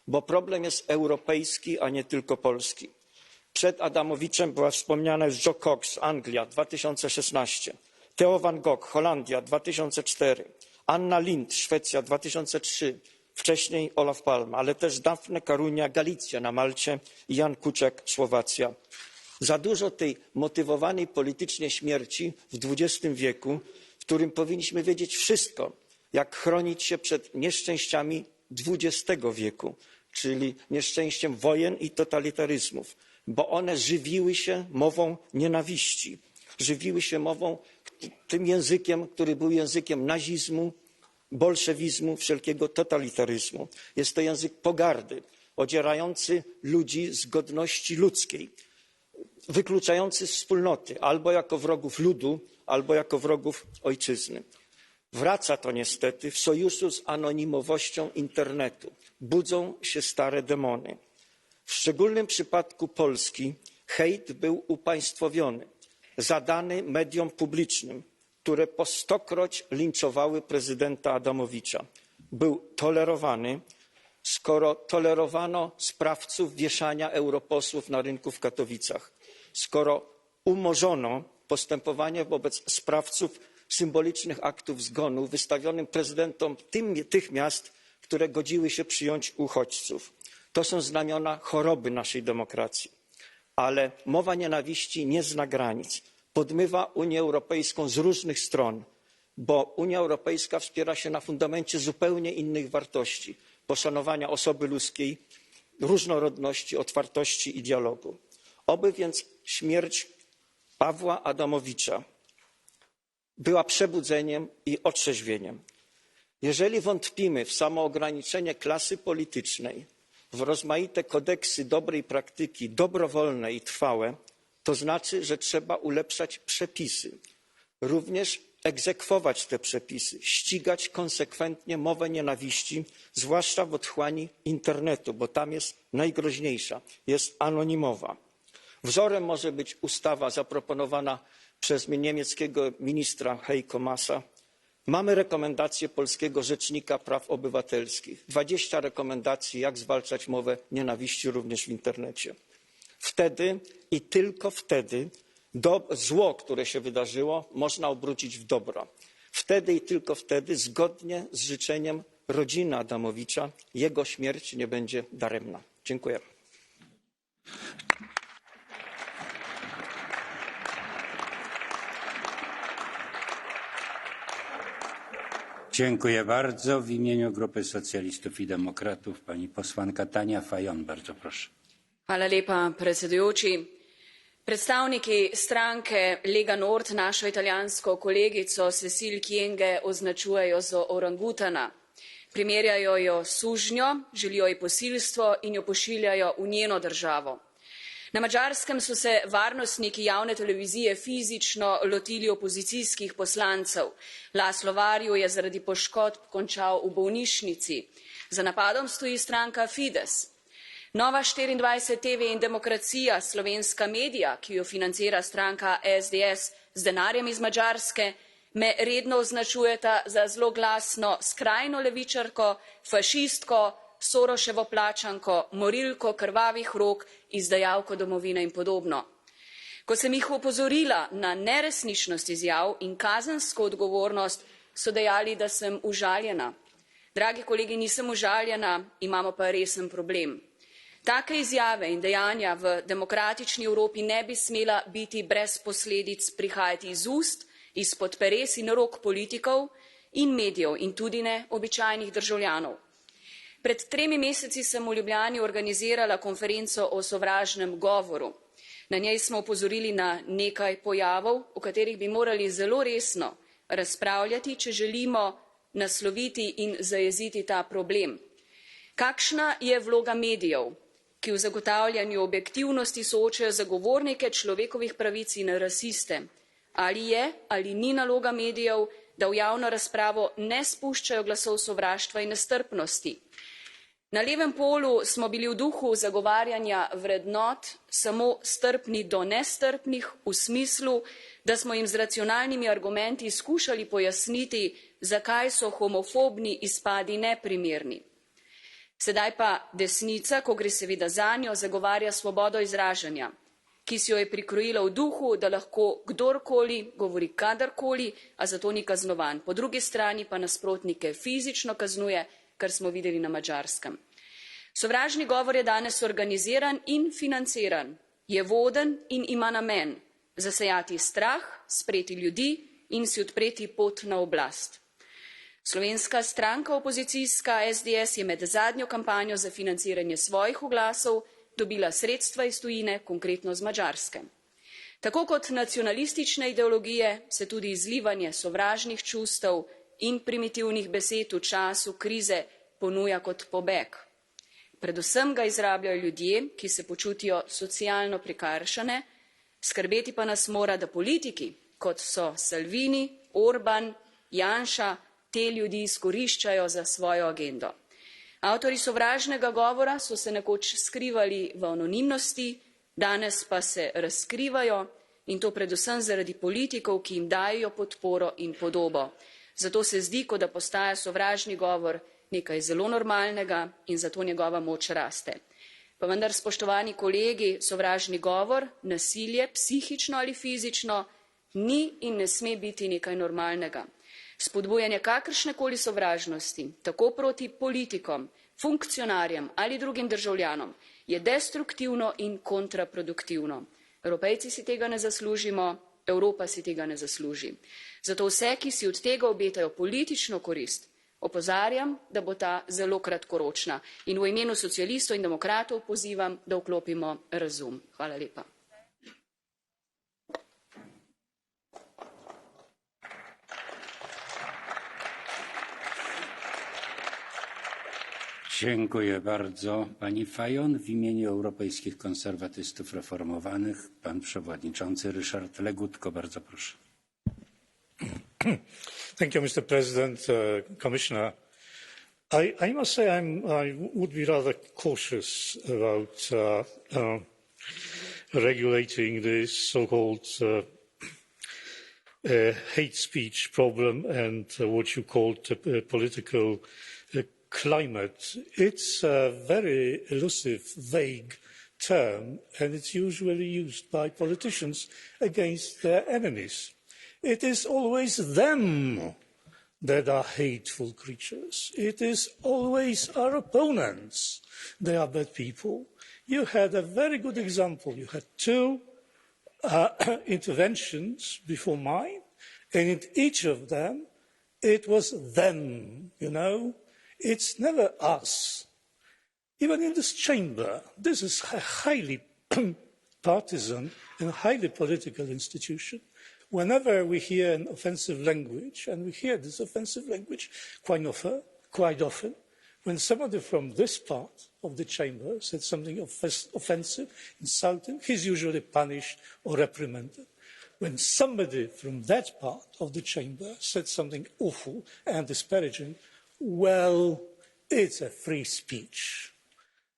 Bo problem jest europejski, a nie tylko polski. Przed Adamowiczem była wspomniana już Jo Cox, Anglia, 2016, Theo van Gogh, Holandia, 2004, Anna Lindh, Szwecja, 2003, wcześniej Olaf Palme, ale też Daphne Caruana Galicja na Malcie i Jan Kuciak, Słowacja. Za dużo tej motywowanej politycznie śmierci w XX wieku, w którym powinniśmy wiedzieć wszystko, jak chronić się przed nieszczęściami XX wieku, czyli nieszczęściem wojen i totalitaryzmów, bo one żywiły się mową nienawiści, żywiły się mową, tym językiem, który był językiem nazizmu, bolszewizmu, wszelkiego totalitaryzmu. Jest to język pogardy, odzierający ludzi z godności ludzkiej, wykluczający z wspólnoty, albo jako wrogów ludu, albo jako wrogów ojczyzny. Wraca to niestety w sojuszu z anonimowością internetu. Budzą się stare demony. W szczególnym przypadku Polski hejt był upaństwowiony, zadany mediom publicznym, które po 100-kroć linczowały prezydenta Adamowicza. Był tolerowany, skoro tolerowano sprawców wieszania europosłów na rynku w Katowicach, skoro umorzono postępowanie wobec sprawców symbolicznych aktów zgonu wystawionym prezydentom tych miast, które godziły się przyjąć uchodźców. To są znamiona choroby naszej demokracji. Ale mowa nienawiści nie zna granic. podmywa Unię Europejską z różnych stron, bo Unia Europejska wspiera się na fundamencie zupełnie innych wartości, poszanowania osoby ludzkiej, różnorodności, otwartości i dialogu. Oby więc śmierć Pawła Adamowicza była przebudzeniem i otrzeźwieniem. Jeżeli wątpimy w samoograniczenie klasy politycznej, w rozmaite kodeksy dobrej praktyki, dobrowolne i trwałe, to znaczy, że trzeba ulepszać przepisy, również egzekwować te przepisy, ścigać konsekwentnie mowę nienawiści, zwłaszcza w otchłani internetu, bo tam jest najgroźniejsza, jest anonimowa. Wzorem może być ustawa zaproponowana przez niemieckiego ministra Heiko Maasa. Mamy rekomendacje polskiego rzecznika praw obywatelskich, 20 rekomendacji, jak zwalczać mowę nienawiści również w internecie. Wtedy i tylko wtedy zło, które się wydarzyło, można obrócić w dobro. Wtedy i tylko wtedy, zgodnie z życzeniem rodziny Adamowicza, jego śmierć nie będzie daremna. Dziękuję. Dziękuję bardzo. W imieniu Grupy Socjalistów i Demokratów pani posłanka Tanja Fajon, bardzo proszę. Hvala lepa, predsedujoči. Predstavniki stranke Lega Nord našo italijansko kolegico Cecil Kyenge označujejo za orangutana. Primerjajo jo s sužnjo, želijo ji posilstvo in jo pošiljajo v njeno državo. Na Madžarskem so se varnostniki javne televizije fizično lotili opozicijskih poslancev. Laszlo Varju je zaradi poškodb končal v bolnišnici. Za napadom stoji stranka Fides. Nova 24 TV in Demokracija, slovenska medija, ki jo financira stranka SDS z denarjem iz Madžarske, me redno označujeta za zloglasno skrajno levičarko, fašistko, Soroševo plačanko, morilko krvavih rok, izdajalko domovine in podobno. Ko sem jih opozorila na neresničnost izjav in kazensko odgovornost, so dejali, da sem užaljena. Dragi kolegi, nisem užaljena, imamo pa resen problem. Take izjave in dejanja v demokratični Evropi ne bi smela biti brez posledic prihajati iz ust, izpod peres in rok politikov in medijev in tudi ne običajnih državljanov. Pred 3 meseci sem v Ljubljani organizirala konferenco o sovražnem govoru. Na njej smo opozorili na nekaj pojavov, o katerih bi morali zelo resno razpravljati, če želimo nasloviti in zajeziti ta problem. Kakšna je vloga medijev, ki v zagotavljanju objektivnosti soočajo zagovornike človekovih pravic in rasiste? Ali je ali ni naloga medijev, da v javno razpravo ne spuščajo glasov sovraštva in nestrpnosti? Na levem polu smo bili v duhu zagovarjanja vrednot samo strpni do nestrpnih v smislu, da smo jim z racionalnimi argumenti skušali pojasniti, zakaj so homofobni izpadi neprimerni. Sedaj pa desnica, ko gre seveda zanjo, zagovarja svobodo izražanja, ki si jo je prikrojila v duhu, da lahko kdorkoli govori kadarkoli, a zato ni kaznovan. Po drugi strani pa nasprotnike fizično kaznuje, kar smo videli na Madžarskem. Sovražni govor je danes organiziran in financiran, je voden in ima namen zasejati strah, spreti ljudi in si odpreti pot na oblast. Slovenska stranka opozicijska SDS je med zadnjo kampanjo za financiranje svojih oglasov dobila sredstva iz tujine, konkretno z Madžarske. Tako kot nacionalistične ideologije se tudi izlivanje sovražnih čustev in primitivnih besed v času krize ponuja kot pobeg. Predvsem ga izrabljajo ljudje, ki se počutijo socialno prikrajšane, skrbeti pa nas mora, da politiki, kot so Salvini, Orban, Janša, te ljudi izkoriščajo za svojo agendo. Avtorji sovražnega govora so se nekoč skrivali v anonimnosti, danes pa se razkrivajo in to predvsem zaradi politikov, ki jim dajejo podporo in podobo. Zato se zdi, kot da postaja sovražni govor nekaj zelo normalnega in zato njegova moč raste. Pa vendar, spoštovani kolegi, sovražni govor, nasilje, psihično ali fizično, ni in ne sme biti nekaj normalnega. Spodbujanje kakršnekoli sovražnosti, tako proti politikom, funkcionarjem ali drugim državljanom, je destruktivno in kontraproduktivno. Evropejci si tega ne zaslužimo, Evropa si tega ne zasluži. Zato vse, ki si od tega obetajo politično korist, opozarjam, da bo ta zelo kratkoročna in v imenu socialistov in demokratov pozivam, da vklopimo razum. Hvala lepa. Dziękuję bardzo pani Fajon. W imieniu Europejskich Konserwatystów Reformowanych pan przewodniczący Ryszard Legutko. Bardzo proszę. Thank you, Mr. President, Commissioner. I must say I would be rather cautious about regulating this so-called hate speech problem and what you called political climate. It's a very elusive, vague term, and it's usually used by politicians against their enemies. It is always them that are hateful creatures. It is always our opponents. They are bad people. You had a very good example. You had two interventions before mine, and in each of them, it was them, you know. It's never us. Even in this chamber, this is a highly partisan and highly political institution. Whenever we hear an offensive language, and we hear this offensive language quite often, when somebody from this part of the chamber said something offensive, insulting, he's usually punished or reprimanded. When somebody from that part of the chamber said something awful and disparaging, well, it's a free speech.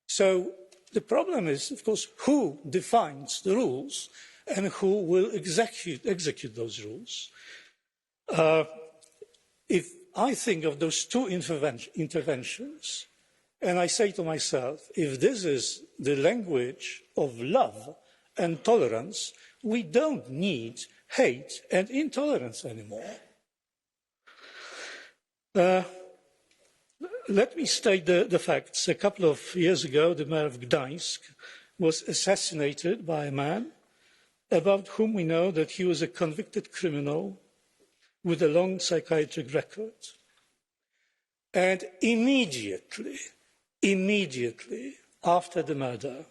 So the problem is, of course, who defines the rules and who will execute those rules. If I think of those two interventions, and I say to myself, if this is the language of love and tolerance, we don't need hate and intolerance anymore. Let me state the facts. A couple of years ago, the mayor of Gdańsk was assassinated by a man about whom we know that he was a convicted criminal with a long psychiatric record. And immediately after the murder,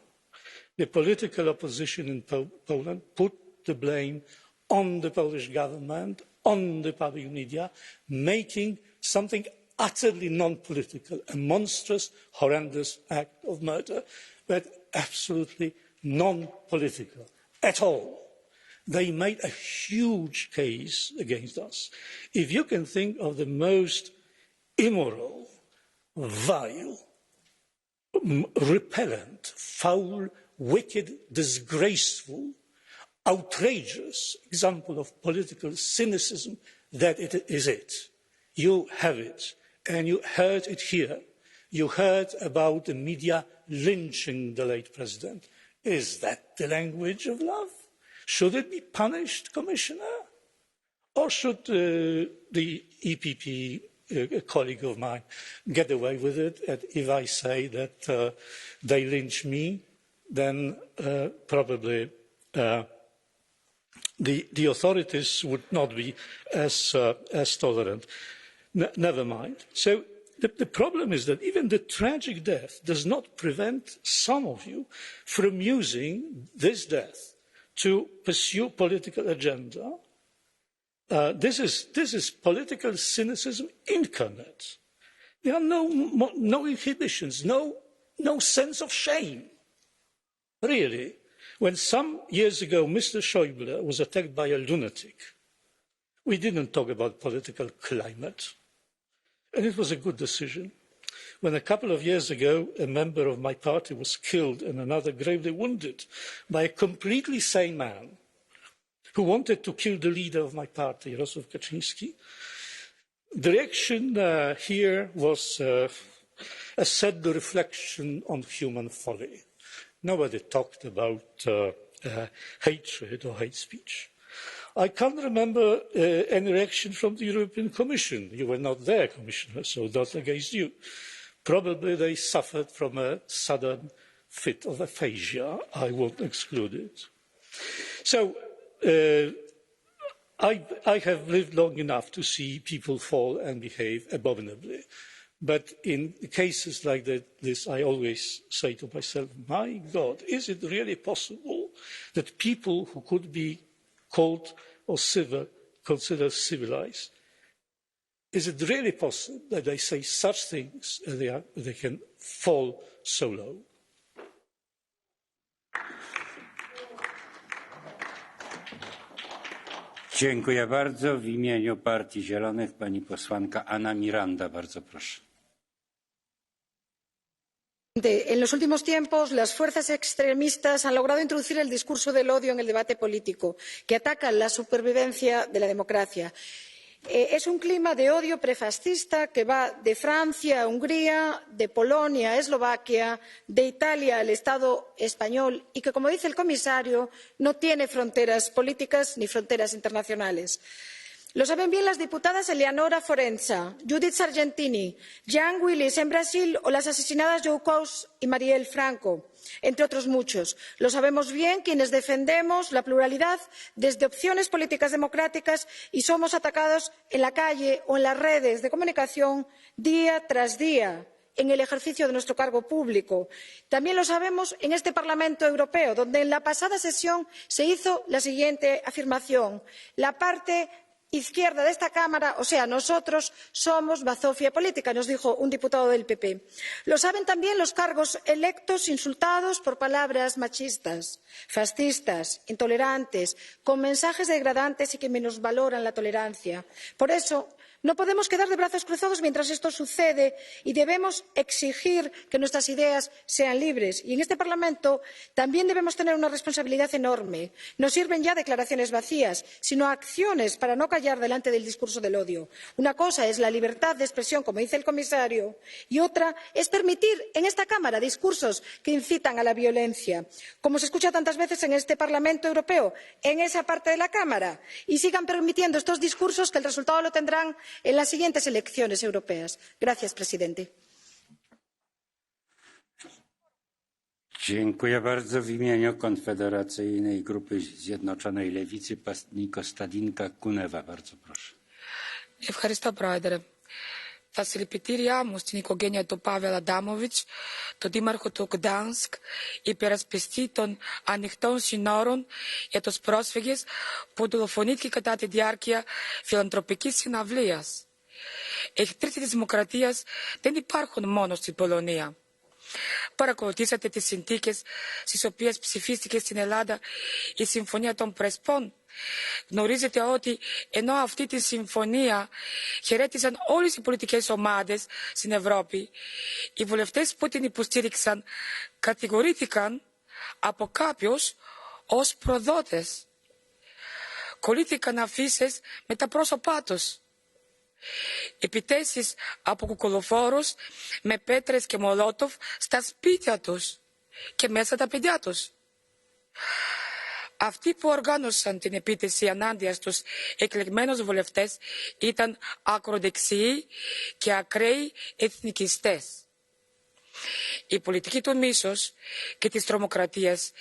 the political opposition in Poland put the blame on the Polish government, on the public media, making something utterly non-political, a monstrous, horrendous act of murder, but absolutely non-political at all. They made a huge case against us. If you can think of the most immoral, vile, repellent, foul, wicked, disgraceful, outrageous example of political cynicism, that is it. You have it, and you heard it here. You heard about the media lynching the late president. Is that the language of love? Should it be punished, Commissioner? Or should the EPP, a colleague of mine, get away with it? And if I say that they lynch me, then probably the authorities would not be as tolerant. Never mind. So the problem is that even the tragic death does not prevent some of you from using this death to pursue political agenda. This is political cynicism incarnate. There are no inhibitions, no sense of shame. Really, when some years ago Mr. Schäuble was attacked by a lunatic, we didn't talk about political climate. And it was a good decision. When a couple of years ago, a member of my party was killed and another gravely wounded by a completely sane man who wanted to kill the leader of my party, Jarosław Kaczyński, the reaction here was a sad reflection on human folly. Nobody talked about hatred or hate speech. I can't remember any reaction from the European Commission. You were not there, Commissioner, so not against you. Probably they suffered from a sudden fit of aphasia. I won't exclude it. So I have lived long enough to see people fall and behave abominably. But in cases like this, I always say to myself, my God, is it really possible that people who could be called or considered civilized, is it really possible that they say such things and they can fall so low? Dziękuję bardzo. W imieniu Partii Zielonych pani posłanka Ana Miranda, bardzo proszę. En los últimos tiempos, las fuerzas extremistas han logrado introducir el discurso del odio en el debate político, que ataca la supervivencia de la democracia. Es un clima de odio prefascista que va de Francia a Hungría, de Polonia a Eslovaquia, de Italia al Estado español y que, como dice el comisario, no tiene fronteras políticas ni fronteras internacionales. Lo saben bien las diputadas Eleanora Forenza, Judith Sargentini, Jan Willis en Brasil o las asesinadas Jo Cox y Marielle Franco, entre otros muchos. Lo sabemos bien quienes defendemos la pluralidad desde opciones políticas democráticas y somos atacados en la calle o en las redes de comunicación día tras día en el ejercicio de nuestro cargo público. También lo sabemos en este Parlamento Europeo, donde en la pasada sesión se hizo la siguiente afirmación. La parte izquierda de esta Cámara, o sea, nosotros somos bazofia política, nos dijo un diputado del PP. Lo saben también los cargos electos insultados por palabras machistas, fascistas, intolerantes, con mensajes degradantes y que minusvaloran la tolerancia. Por eso, no podemos quedar de brazos cruzados mientras esto sucede y debemos exigir que nuestras ideas sean libres. Y en este Parlamento también debemos tener una responsabilidad enorme. No sirven ya declaraciones vacías, sino acciones para no callar delante del discurso del odio. Una cosa es la libertad de expresión, como dice el comisario, y otra es permitir en esta Cámara discursos que incitan a la violencia, como se escucha tantas veces en este Parlamento Europeo, en esa parte de la Cámara, y sigan permitiendo estos discursos que el resultado lo tendrán en las siguientes elecciones europeas. Gracias, presidente. Dziękuję bardzo. W imieniu Konfederacyjnej Grupy Zjednoczonej Lewicy pani Kostadinka Kuneva. Bardzo proszę. Ευχαριστώ, Πρόεδρε. Τα συλληπιτήριά μου στην οικογένεια του Πάβελ Αντάμοβιτς, τον δήμαρχο του Γκτάνσκ, υπερασπιστή των ανοιχτών συνόρων για τους πρόσφυγες που δολοφονήθηκε κατά τη διάρκεια φιλανθρωπικής συναυλίας. Εχθροί της δημοκρατίας δεν υπάρχουν μόνο στην Πολωνία. Παρακολουθήσατε τις συνθήκες στις οποίες ψηφίστηκε στην Ελλάδα η Συμφωνία των Πρεσπών. Γνωρίζετε ότι ενώ αυτή τη συμφωνία χαιρέτησαν όλες οι πολιτικές ομάδες στην Ευρώπη, οι βουλευτές που την υποστήριξαν κατηγορήθηκαν από κάποιους ως προδότες. Κολλήθηκαν αφίσες με τα πρόσωπά τους. Επιθέσεις από κουκουλοφόρους με πέτρες και μολότοφ στα σπίτια τους και μέσα τα παιδιά τους. Αυτοί που οργάνωσαν την επίθεση ενάντια στους εκλεγμένους βουλευτές ήταν ακροδεξιοί και ακραίοι εθνικιστές. Η πολιτική του μίσους και της τρομοκρατίας